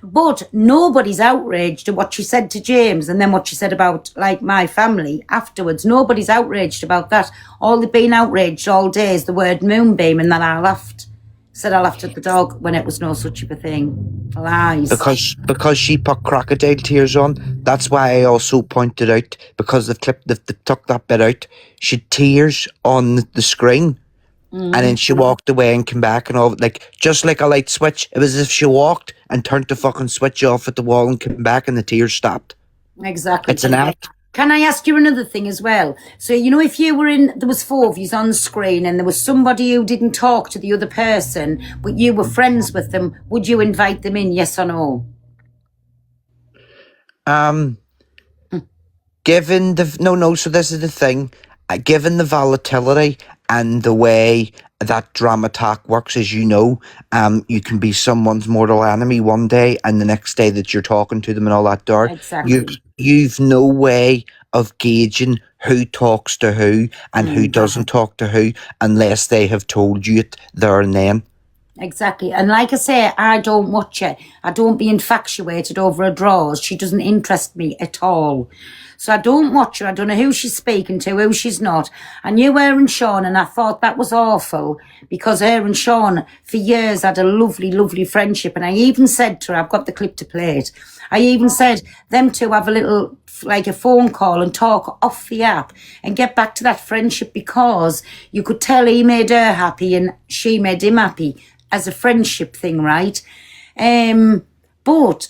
But nobody's outraged at what she said to James and then what she said about, like, my family afterwards. Nobody's outraged about that. All they've been outraged all day is the word moonbeam, and then I laughed. Said I laughed at the dog when it was no such a thing. Lies. Because she put crocodile tears on. That's why I also pointed out, because they've took that bit out. She had tears on the screen. And then she walked away and came back and all, like, just like a light switch. It was as if she walked and turned the fucking switch off at the wall and came back and the tears stopped. Exactly. It's an act. Can I ask you another thing as well? So, you know, if you were there was 4 of you on screen and there was somebody who didn't talk to the other person, but you were friends with them, would you invite them in, yes or no? Given the, so this is the thing. Given the volatility and the way that drama talk works, as you know, you can be someone's mortal enemy one day and the next day that you're talking to them and all that there. Exactly. You've no way of gauging who talks to who and who doesn't talk to who unless they have told you it there and then. Exactly. And like I say, I don't watch it. I don't be infatuated over her draws. She doesn't interest me at all. So I don't watch her. I don't know who she's speaking to, who she's not. I knew her and Sean, and I thought that was awful because her and Sean for years had a lovely, lovely friendship. And I even said to her, I've got the clip to play it. I even said them two have a little, like a phone call and talk off the app and get back to that friendship, because you could tell he made her happy and she made him happy as a friendship thing, right? But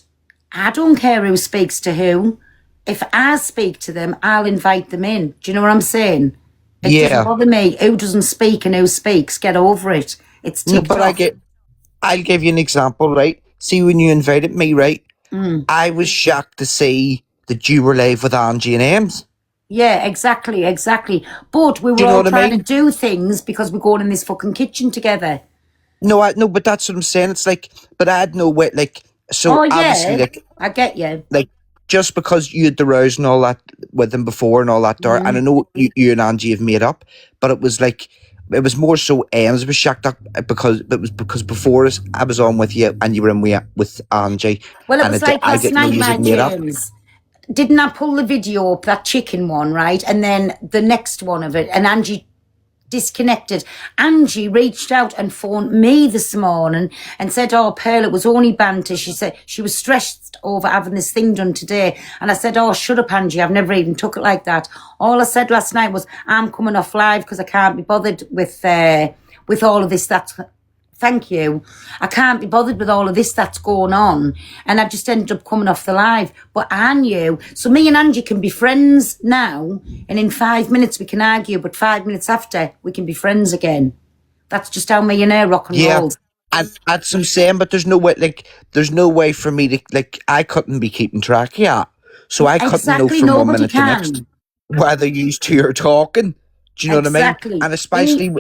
I don't care who speaks to who. If I speak to them, I'll invite them in. Do you know what I'm saying? It doesn't bother me who doesn't speak and who speaks. Get over it. It's TikTok. No, but I'll give you an example, right? See, when you invited me, right? I was shocked to see that you were live with Angie and Ames. Yeah, exactly. But we were all trying to do things because we're going in this fucking kitchen together. No, but that's what I'm saying. It's like, but I had no way, like, so obviously, like, I get you. Like, just because you had the rows and all that with them before and all that there, and I know you and Angie have made up, but it was like, it was more so Ames was shocked up because before us, I was on with you and you were in with Angie. Well, it was like last night, my James. Didn't I pull the video up, that chicken one, right? And then the next one of it, and Angie disconnected. Angie reached out and phoned me this morning and said, oh, Pearl, it was only banter. She said she was stressed over having this thing done today. And I said, oh, shut up, Angie. I've never even took it like that. All I said last night was, I'm coming off live because I can't be bothered with all of this. Thank you. I can't be bothered with all of this that's going on. And I just ended up coming off the live. But I knew. So me and Angie can be friends now. And in 5 minutes we can argue. But 5 minutes after, we can be friends again. That's just how me and her rock and roll. And that's what I'm saying. But there's no way for me to, like, I couldn't be keeping track of that. So I couldn't know from 1 minute to the next whether you two are talking. Do you know what I mean? And especially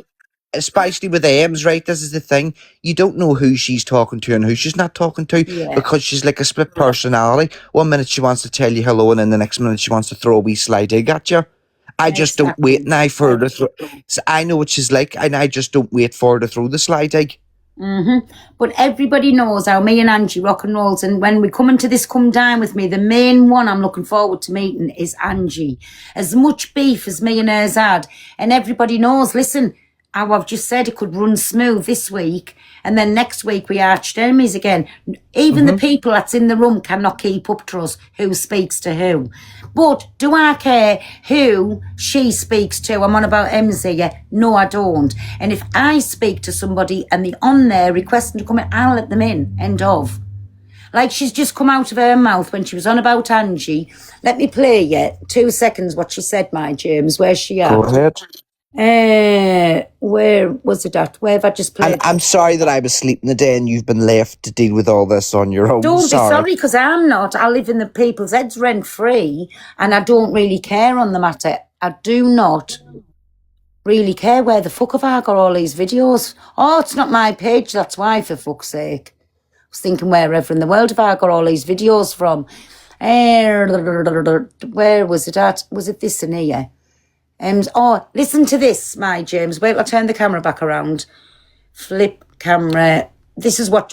with Ames, right? This is the thing. You don't know who she's talking to and who she's not talking to because she's like a split personality. 1 minute she wants to tell you hello and then the next minute she wants to throw a wee sly dig at you. I just don't wait now for her to throw. So I know what she's like and I just don't wait for her to throw the sly dig. But everybody knows how me and Angie rock and rolls, and when we come into this Come Dine With Me, the main one I'm looking forward to meeting is Angie. As much beef as me and her's had, and everybody knows, listen, how I've just said it could run smooth this week, and then next week we arched enemies again. Even the people that's in the room cannot keep up to us, who speaks to who. But do I care who she speaks to? I'm on about Emsy, yeah. No, I don't. And if I speak to somebody and they're on there requesting to come in, I'll let them in. End of. Like she's just come out of her mouth when she was on about Angie. Let me play you 2 seconds what she said, my James. Where's she at? Go ahead. Where was it at? Where have I just played? I'm sorry that I was sleeping the day and you've been left to deal with all this on your own. Don't be sorry, because I'm not. I live in the people's heads rent free and I don't really care on the matter. I do not really care. Where the fuck have I got all these videos? Oh, it's not my page, that's why, for fuck's sake. I was thinking, wherever in the world have I got all these videos from? Where was it at? Was it this in here? Oh, listen to this, my James. Wait, I'll turn the camera back around. Flip camera. This is what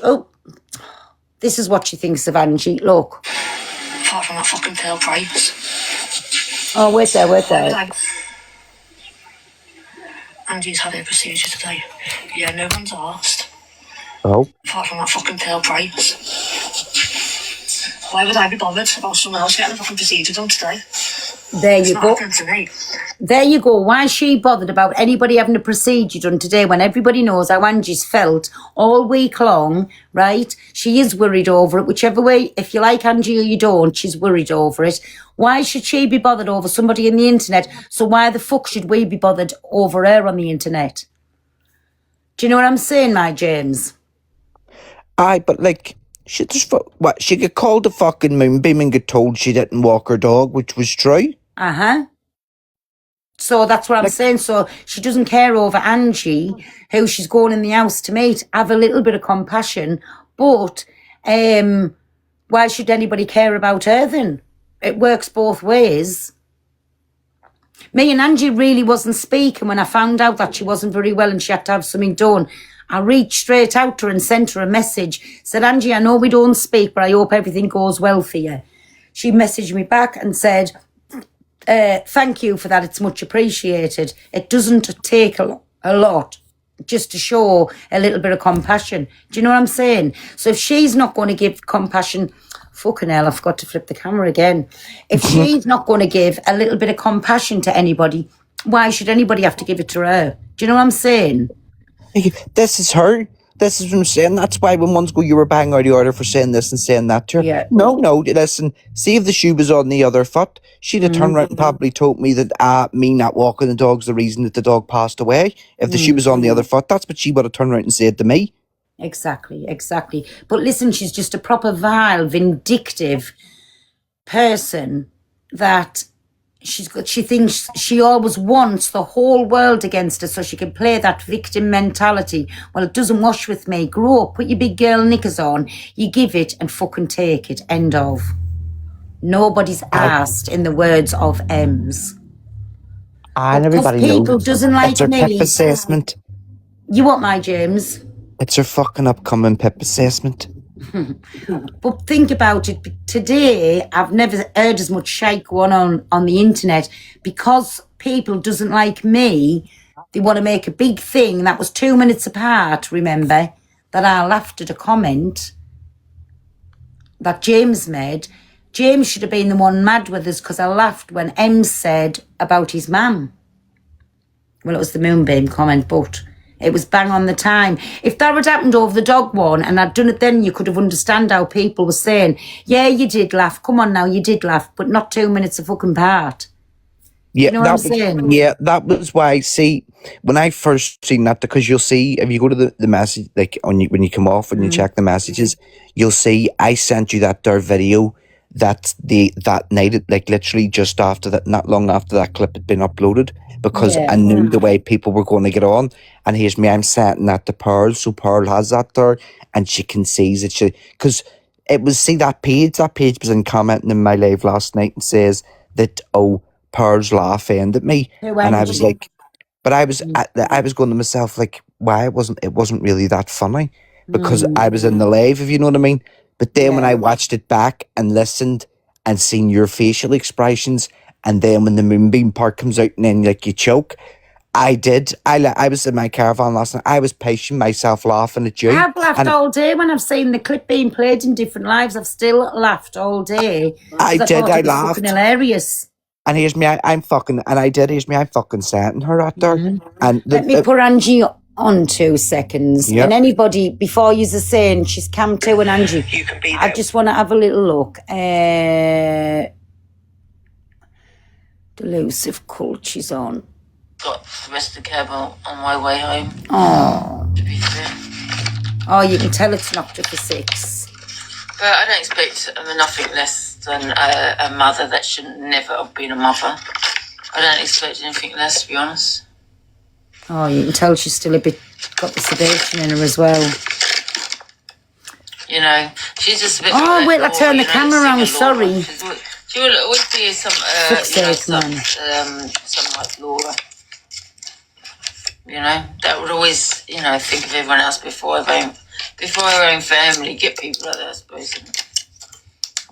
This is what she thinks of Angie. Look. Apart from that fucking Pearl Price. Oh, wait there. Angie's had her procedure today. Yeah, no one's asked. Oh. Apart from that fucking Pearl Price. Why would I be bothered about someone else getting a fucking procedure done today? There you go. To me. There you go. Why is she bothered about anybody having a procedure done today when everybody knows how Angie's felt all week long, right? She is worried over it. Whichever way, if you like Angie or you don't, she's worried over it. Why should she be bothered over somebody on the internet? So why the fuck should we be bothered over her on the internet? Do you know what I'm saying, my James? Aye, but like, she just she got called a fucking moonbeam and got told she didn't walk her dog, which was true. So that's what I'm saying. So she doesn't care over Angie, who she's going in the house to meet. Have a little bit of compassion. But why should anybody care about her then? It works both ways. Me and Angie really wasn't speaking when I found out that she wasn't very well and she had to have something done. I reached straight out to her and sent her a message. Said, Angie, I know we don't speak, but I hope everything goes well for you. She messaged me back and said, thank you for that. It's much appreciated. It doesn't take a lot just to show a little bit of compassion. Do you know what I'm saying? So if she's not going to give compassion, fucking hell, I forgot to flip the camera again. If she's not going to give a little bit of compassion to anybody, why should anybody have to give it to her? Do you know what I'm saying? This is her. This is what I'm saying. That's why when ones go, you were banging out the order for saying this and saying that to her. Yeah. No, listen. See if the shoe was on the other foot, she'd have turned around and probably told me that me not walking the dog's the reason that the dog passed away. If the shoe was on the other foot, that's what she would have turned around and said to me. Exactly. But listen, she's just a proper vile, vindictive person that she thinks she always wants the whole world against her so she can play that victim mentality. Well, it doesn't wash with me. Grow up, put your big girl knickers on, you give it and fucking take it. End of. Nobody's asked, in the words of Ems. And everybody people knows doesn't like it's her me. PIP assessment. You what, my James? It's her fucking upcoming PIP assessment. But think about it. Today, I've never heard as much shite going on the internet because people doesn't like me. They want to make a big thing. That was 2 minutes apart, remember, that I laughed at a comment that James made. James should have been the one mad with us because I laughed when Em said about his mum. Well, it was the Moonbeam comment, but it was bang on the time. If that had happened over the dog one and I'd done it then, you could have understand how people were saying, yeah, you did laugh. Come on now, you did laugh, but not 2 minutes a fucking part. Yeah, you know what I'm saying? Yeah, that was why, see, when I first seen that, because you'll see, if you go to the message, like when you come off and you check the messages, you'll see I sent you that there video that night, like literally just after that, not long after that clip had been uploaded, because I knew the way people were going to get on. And here's me, I'm sending that to Pearl, so Pearl has that there, and she can see that because it was, see that page was in commenting in my live last night and says that, oh, Pearl's laugh ended me. And I was like, but I was going to myself, like, why it wasn't really that funny, because I was in the live, if you know what I mean. But then when I watched it back and listened and seen your facial expressions, and then when the Moonbeam part comes out and then like you choke, I was in my caravan last night. I was pacing myself laughing at you. I've laughed all day when I've seen the clip being played in different lives. I've still laughed all day. I laughed. Fucking hilarious. And here's me, I'm fucking sending her out there. And let me put Angie on 2 seconds. Yep. And anybody, before you're saying she's Cam 2 and Angie, you can be there. I just want to have a little look. Delusive Cult, she's on. Got the rest of the cab on my way home. Oh. To be fair. Oh, you can tell it's knocked up for 6. But I don't expect nothing less than a mother that should never have been a mother. I don't expect anything less, to be honest. Oh, you can tell she's still a bit got the sedation in her as well. You know, she's just a bit. Oh, wait, I turn the camera around. Sorry. She will always be some like Laura. You know, that would always, think of everyone else before they Before our own family, get people like that, I suppose.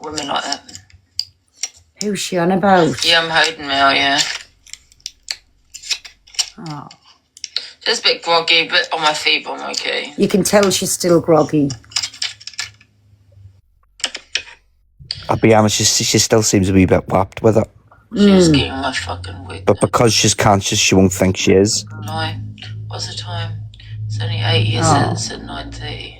Women like that. Who's she on about? Yeah, I'm Hayden Mel, yeah. Oh. Just a bit groggy, but on my feet, but I'm okay. You can tell she's still groggy. I'll be honest, she still seems a wee bit whapped with it. She's getting my fucking wig. But because she's conscious, she won't think she is. No. What's the time? It's only 8 years since at 9:30.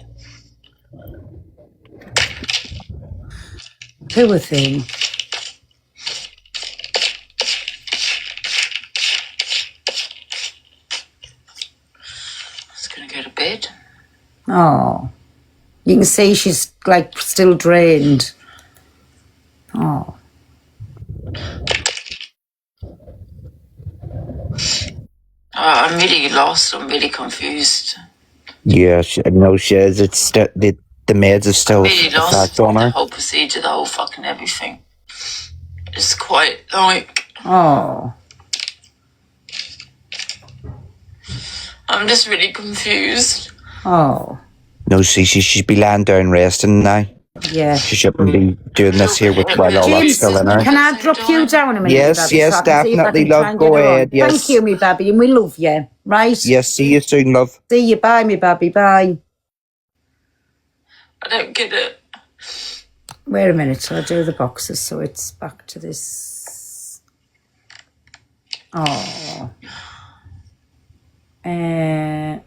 Poor thing. Go to bed. Oh, you can see she's like still drained. Oh, I'm really lost. I'm really confused. Yeah, she is. It's still, the meds are still Really lost. effect on The her. whole procedure, the whole fucking everything. It's quite like. oh. I'm just really confused. Oh, No, she should be lying down resting now. yeah. She shouldn't be doing this here with while all that's James, still in her. can I drop you down a minute? Yes, Babby, yes, so I can see if I definitely, can try love. and Go get her on? ahead, yes. Thank you, me Babby, and we love you, right? Yes, see you soon, love. See you, bye, me Babby, bye. I don't get it. Wait a minute, I'll do the boxes so it's back to this. Oh. I'm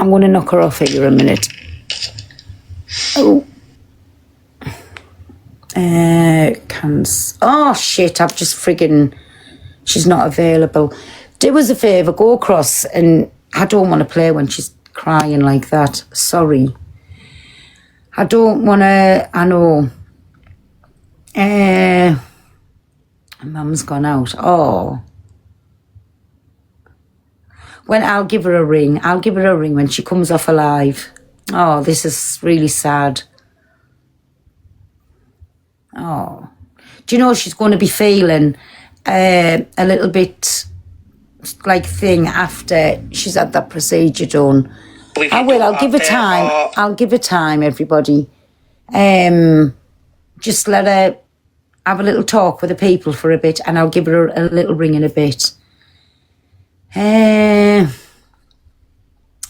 going to knock her off here a minute. Oh. Oh, shit, I've just friggin'... She's not available. Do us a favour, go across, and I don't want to play when she's crying like that. Sorry. I don't want to... I know. Mum's gone out. Oh. When I'll give her a ring. I'll give her a ring when she comes off alive. Oh, this is really sad. Oh. Do you know she's going to be feeling a little bit like thing after she's had that procedure done? I will. I'll give her time. I'll give her time, everybody. Just let her have a little talk with the people for a bit, and I'll give her a little ring in a bit.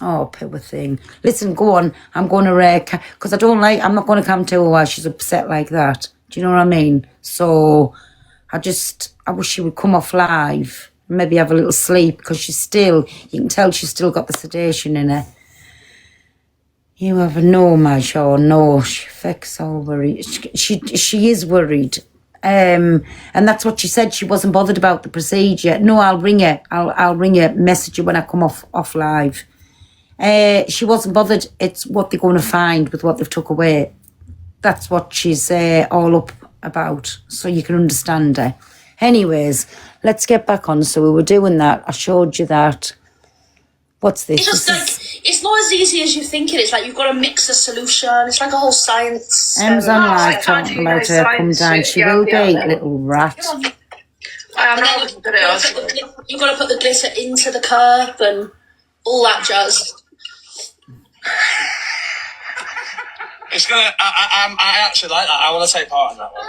Oh, poor thing. Listen, go on. I'm going to, because I'm not going to come to her while she's upset like that. Do you know what I mean? So, I wish she would come off live. Maybe have a little sleep, because you can tell she's still got the sedation in her. You have a no, my Shaw, no. She affects all worried. She is worried. And that's what she said. She wasn't bothered about the procedure. No, I'll ring her. I'll ring her, message her when I come off live. She wasn't bothered. It's what they're going to find with what they've took away. That's what she's all up about, so you can understand her. Anyways, let's get back on. So we were doing that. I showed you that. What's this? It's just it's not as easy as you think it is. Like, you've got to mix a solution. It's like a whole science. Em's on live talking about her come down. She will be, little rat. You've got to put the glitter into the curb and all that jazz. It's gonna. I actually like that. I want to take part in that one.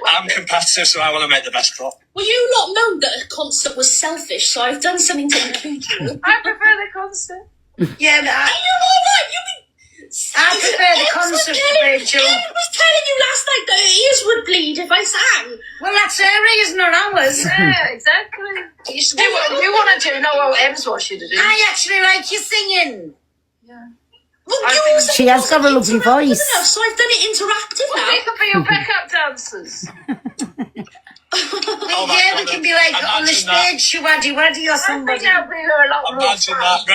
I'm competitive, so I want to make the best drop. Well, you not known that a concert was selfish, so I've done something to include you. I prefer the concert. Yeah, but are you all right? I prefer the concert, Rachel. Ken was telling you last night that her ears would bleed if I sang. Well, that's her ears, not ours. Yeah, exactly. You wanted to know what Em's wants you to do. I actually like you singing. Yeah. Well, she has got a lovely voice. Enough, so I've done it interactive now. They could be your backup dancers. Yeah, we can be like on the stage, Shwaddy Waddy or somebody. Imagine that,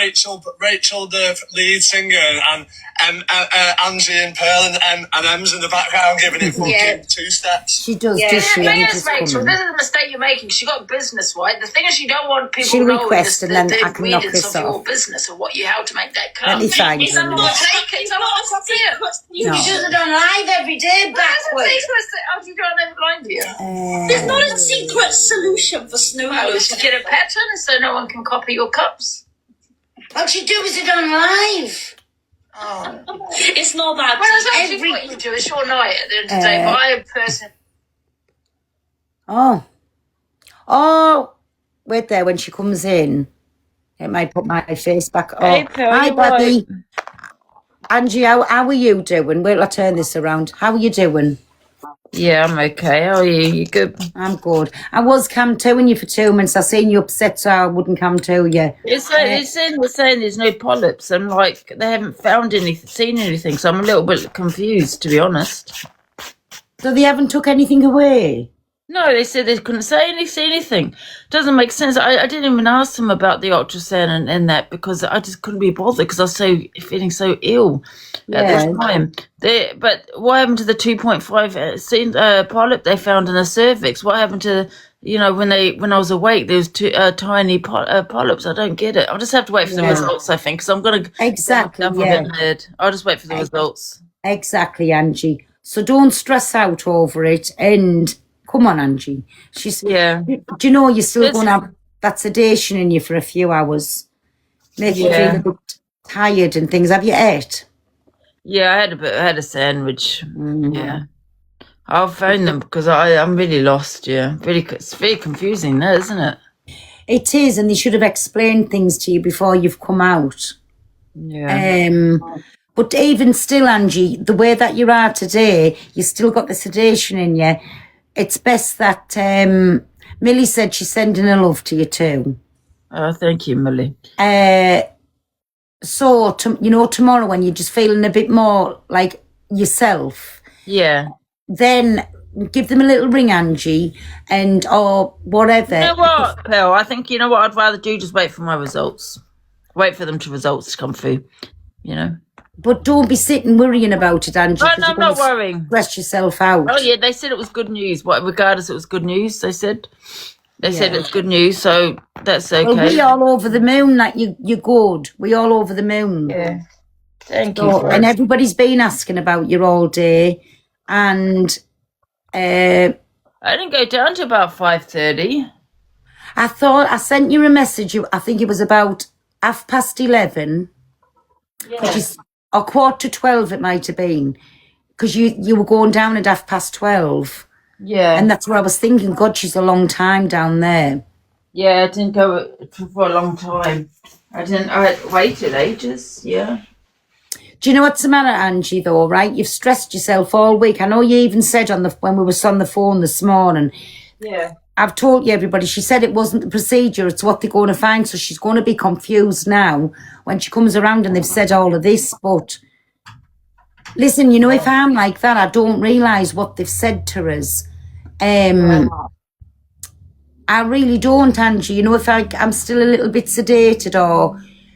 Rachel, the lead singer, and Angie and Pearl and M's in the background giving it fucking 2 steps. She does, Yeah, does she? the thing And is, just Rachel, coming. this is the mistake you're making. She got business, right? The thing is, you don't want people She'll knowing request the, and then the I can knock ingredients this of your off. business or how to make that Let cut. me find It's her. not going to take it. It's not going to see it. No. She does it on live every day, backwards. How do you do it on every line, dear? There's not a secret solution for snow. Oh, so get a pattern so no one can copy your cups. Well, she does it on live. Oh. It's not that. Well, that's actually what you do. It's your night at the end of the day. But I personally. Oh, wait there when she comes in. It might put my face back. Oh, Hey, Pearl, hi, you're buddy. Angie, how are you doing? Wait till I turn this around. How are you doing? Yeah, I'm okay. How are you? You good? I'm good. I was come-toing you for 2 minutes. I seen you upset, so I wouldn't come-to you. It's like they're saying there's no polyps, and like they haven't found anything, seen anything. So I'm a little bit confused, to be honest. So they haven't took anything away? No, they said they couldn't say anything. Doesn't make sense. I didn't even ask them about the ultrasound and that because I just couldn't be bothered because I was feeling so ill at this time. But what happened to the 2.5 polyp they found in the cervix? What happened to when I was awake? There was two tiny polyps. I don't get it. I'll just have to wait for the results. I think because I'm gonna Exactly. I'm a bit mad. I'll just wait for the results. Exactly, Angie. So don't stress out over it and. Come on, Angie. Do you know you're still going to have that sedation in you for a few hours? Make you feel a bit tired and things. Have you ate? Yeah, I had a sandwich. Yeah. I'll phone them because I'm really lost, it's very confusing now, isn't it? It is, and they should have explained things to you before you've come out. Yeah. But even still, Angie, the way that you are today, you still got the sedation in you. It's best that Millie said she's sending her love to you too. Oh, thank you, Millie. So, tomorrow when you're just feeling a bit more like yourself, then give them a little ring, Angie, or whatever. You know what, Pearl? I think you know what I'd rather do. Just wait for my results. Wait for results to come through. But don't be sitting worrying about it, Angie. Oh, no, I'm not worrying. Stress yourself out. Oh, yeah, they said it was good news. Regardless, it was good news, they said. They said it's good news, so that's okay. Well, we all over the moon that you're good. We all over the moon. Yeah. Thank you. And everybody's been asking about you all day. And I didn't go down to about 5:30. I thought I sent you a message. I think it was about 11:30. Yeah. Or 11:45 it might have been. Because you were going down at 12:30. Yeah. And that's what I was thinking. God, she's a long time down there. Yeah, I didn't go for a long time. I waited ages, yeah. Do you know what's the matter, Angie, though, right? You've stressed yourself all week. I know you even said when we were on the phone this morning. Yeah. I've told you, everybody, she said it wasn't the procedure, it's what they're going to find. So she's going to be confused now when she comes around and they've said all of this. But listen, if I'm like that, I don't realise what they've said to us. I really don't, Angie. If I'm still a little bit sedated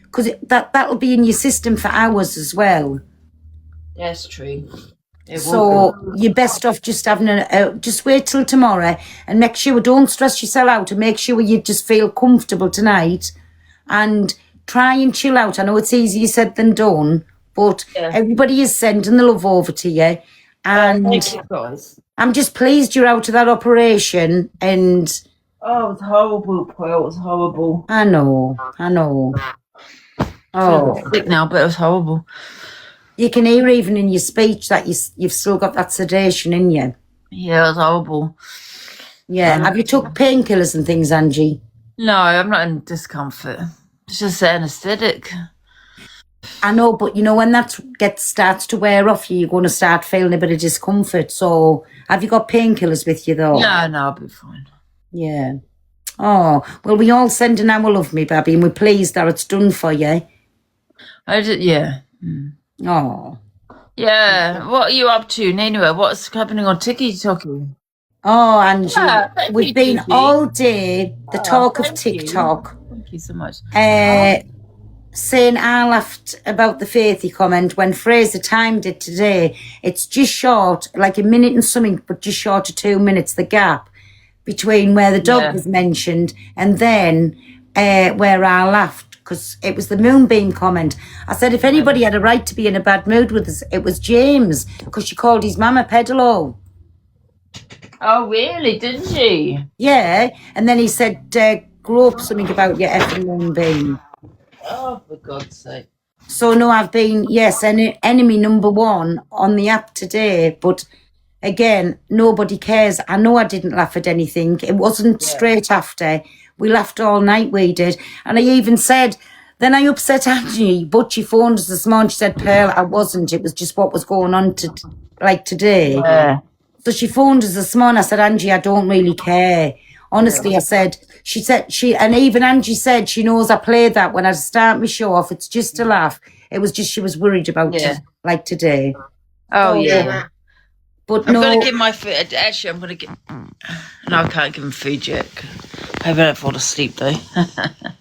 because that'll be in your system for hours as well. That's true. So you're best off just having just wait till tomorrow and make sure don't stress yourself out and make sure you just feel comfortable tonight and try and chill out. I know it's easier said than done, but everybody is sending the love over to you. And thank you, guys. I'm just pleased you're out of that operation and... Oh, it was horrible, Pearl. It was horrible. I know. Oh. Sick now, but it was horrible. You can hear even in your speech that you've still got that sedation in you. Yeah, it was horrible. Yeah. Have you took painkillers and things, Angie? No, I'm not in discomfort. It's just anaesthetic. I know, but when that starts to wear off you, you're going to start feeling a bit of discomfort. So have you got painkillers with you, though? No, I'll be fine. Yeah. Oh, well, we all sending our love, me baby, and we're pleased that it's done for you. Yeah. Oh. Yeah. What are you up to, anyway? What's happening on TikTok? Oh, Angie, Thank we've you, been Gigi. all day the talk of Thank you. TikTok. Thank you so much. Saying I laughed about the Faithy comment when Fraser timed it today. It's just short, like a minute and something, but just short of 2 minutes, the gap between where the dog was mentioned and then where I laughed, because it was the Moonbeam comment. I said if anybody had a right to be in a bad mood with us, it was James, because she called his mum a pedalo. Oh, really? Didn't she? Yeah, and then he said, grow up something about your effing Moonbeam. Oh, for God's sake. So no, I've been, yes, enemy number one on the app today, but again, nobody cares. I know I didn't laugh at anything. It wasn't straight after. We laughed all night, we did. And I even said, then I upset Angie, but she phoned us this morning. She said, Pearl, I wasn't. It was just what was going on today. Yeah. So she phoned us this morning. I said, Angie, I don't really care. Honestly, I said, and even Angie said she knows I played that when I start my show off. It's just a laugh. It was just she was worried about like today. Oh, yeah. But I'm no, going to give my food. Actually, I'm going to give. No, I can't give him food yet. Hope I don't fall asleep though.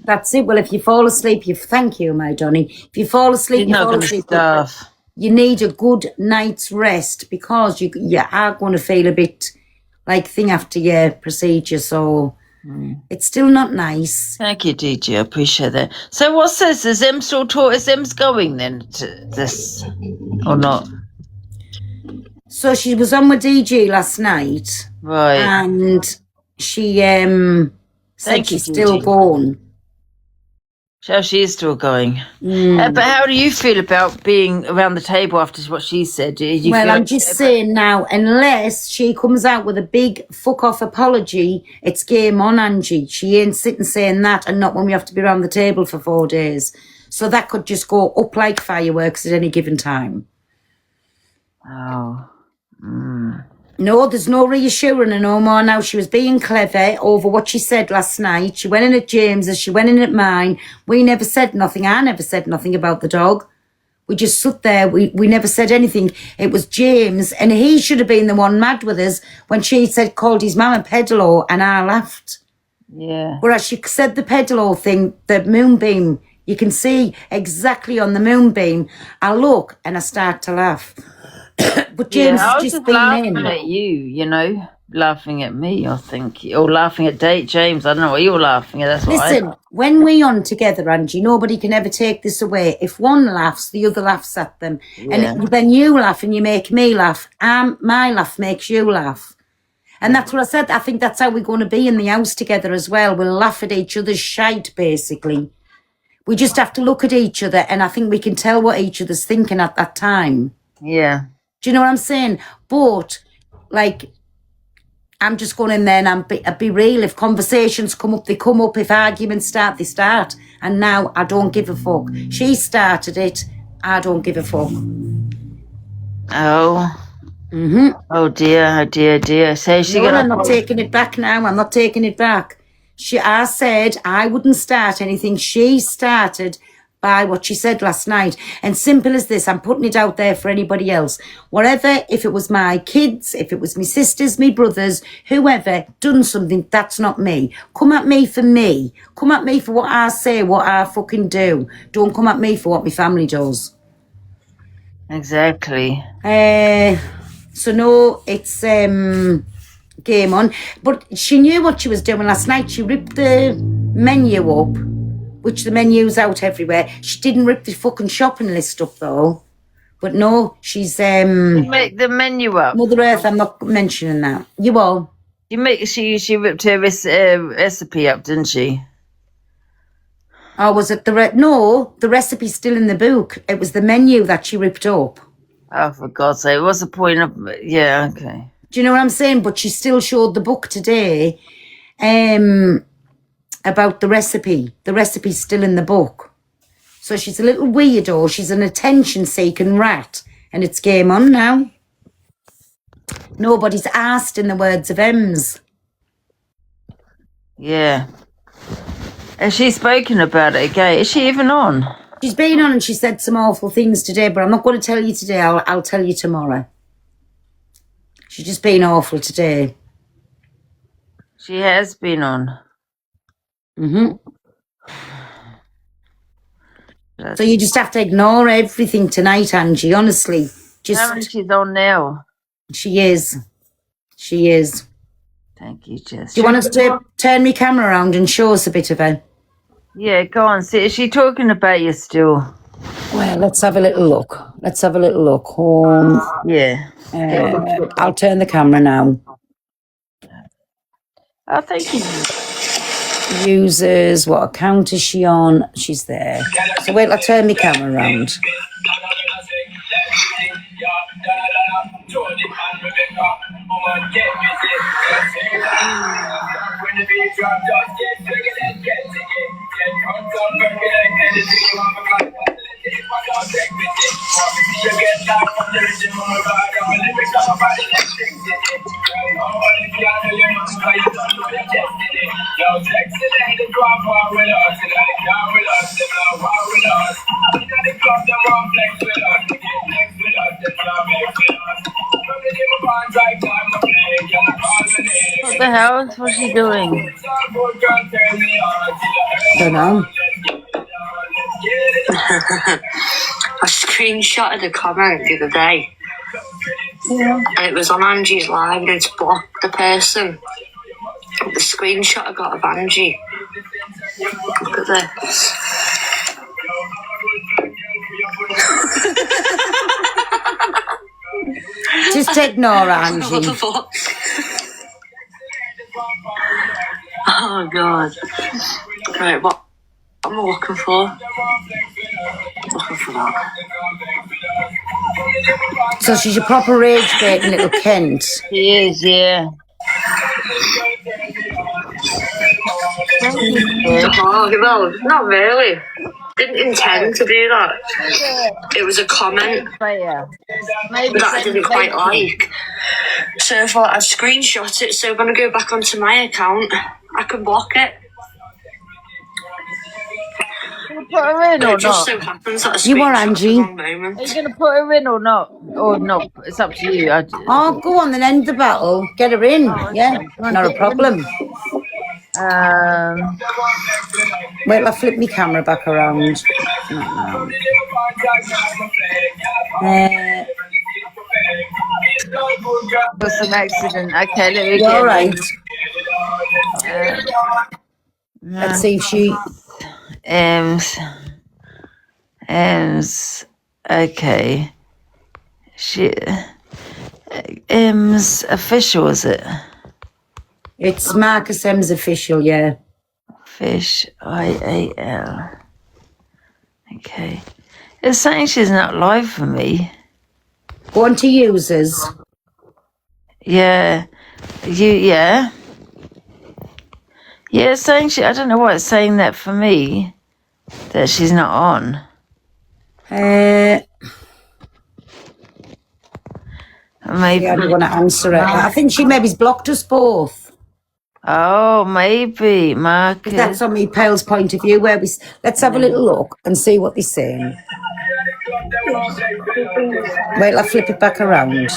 that's it. Well, if you fall asleep, thank you, my Donny. If you fall asleep, You're not going to starve. You need a good night's rest because you are going to feel a bit like thing after your procedure. So it's still not nice. Thank you, DJ. I appreciate that. So what's this? Is Em still taught? Is Em's going then to this or not? So she was on with DG last night. Right. And she said she's still going. So she is still going. But how do you feel about being around the table after what she said? Well, I'm just saying now, unless she comes out with a big fuck-off apology, it's game on, Angie. She ain't sitting saying that, and not when we have to be around the table for 4 days. So that could just go up like fireworks at any given time. Oh. No, there's no reassuring her no more now. She was being clever over what she said last night. She went in at James's, she went in at mine. We never said nothing. I never said nothing about the dog. We just stood there. We never said anything. It was James, and he should have been the one mad with us when she said, called his mum a pedalo, and I laughed. Yeah. Whereas she said the pedalo thing, the Moonbeam, you can see exactly on the Moonbeam. I look and I start to laugh. But James has just been laughing in. at you, laughing at me, I think, or laughing at James. I don't know what you're laughing at. That's what Listen, when we on together, Angie, nobody can ever take this away. If one laughs, the other laughs at them. And then you laugh and you make me laugh. My laugh makes you laugh. And that's what I said. I think that's how we're going to be in the house together as well. We'll laugh at each other's shite, basically. We just have to look at each other, and I think we can tell what each other's thinking at that time. Yeah. Do you know what I'm saying? But, like, I'm just going in there and I'd be real. If conversations come up, they come up. If arguments start, they start. And now I don't give a fuck. She started it. I don't give a fuck. Oh. Oh dear. So she I'm not taking it back now. I'm not taking it back. I said I wouldn't start anything. She started by what she said last night. And simple as this, I'm putting it out there for anybody else. Whatever, if it was my kids, if it was my sisters, my brothers, whoever done something, that's not me. Come at me for me. Come at me for what I say, what I fucking do. Don't come at me for what my family does. Exactly. So no, it's game on. But she knew what she was doing last night. She ripped the menu up, which the menu's out everywhere. She didn't rip the fucking shopping list up though. But no, she's make the menu up. Mother Earth, I'm not mentioning that. You all. She ripped her recipe up, didn't she? Oh, was it no, the recipe's still in the book. It was the menu that she ripped up. Oh, for God's sake, what's the point of yeah, okay. Do you know what I'm saying? But she still showed the book today about the recipe. The recipe's still in the book. So she's a little weirdo. She's an attention-seeking rat. And it's game on now. Nobody's asked, in the words of Ems. Yeah. Has she spoken about it again? Is she even on? She's been on and she said some awful things today, but I'm not going to tell you today. I'll tell you tomorrow. She's just been awful today. She has been on. So you just have to ignore everything tonight, Angie, honestly. How many she's on now? She is. She is. Thank you, Jess. Do you want us to turn my camera around and show us a bit of her? Yeah, go on. See, is she talking about you still? Well, let's have a little look. Let's have a little look. Yeah. I'll turn the camera now. Oh, thank you. Users, what account is she on? She's there. So wait, I'll turn my camera around. What the hell? What's she doing? Don't know. I screenshotted a comment the other day. Yeah. And it was on Angie's live and it's blocked the person. The screenshot I got of Angie. Look at this. Just ignore Angie. What the fuck? Oh god. Right, what am I looking for? Looking for that. So she's a proper rage baiting little Kent. She is, yeah. Oh, no, not really. Didn't intend to do that. It was a comment that I didn't quite like. So I thought I'd screenshot it, so when I go back onto my account, I can block it. Put her in or It just not? so happens that I You are, screenshot Angie. the wrong moment. Are you going to put her in or not? Or not? It's up to you. Oh, go on then, end the battle. Get her in. Yeah, not a problem. Wait, I'll flip my camera back around. No. That's an accident. Okay, let me You get all right? Let's see if she... okay. M's official, is it? It's Marcus M's official, yeah. Fish, IAL. Okay. It's saying she's not live for me. Go on to users. Yeah. Yeah, it's saying I don't know why it's saying that for me, that she's not on. Maybe I don't want to answer it. I think she maybe's blocked us both. Oh, maybe, Marcus. That's on me, Pale's point of view. Let's have a little look and see what they're saying. Wait, I'll flip it back around.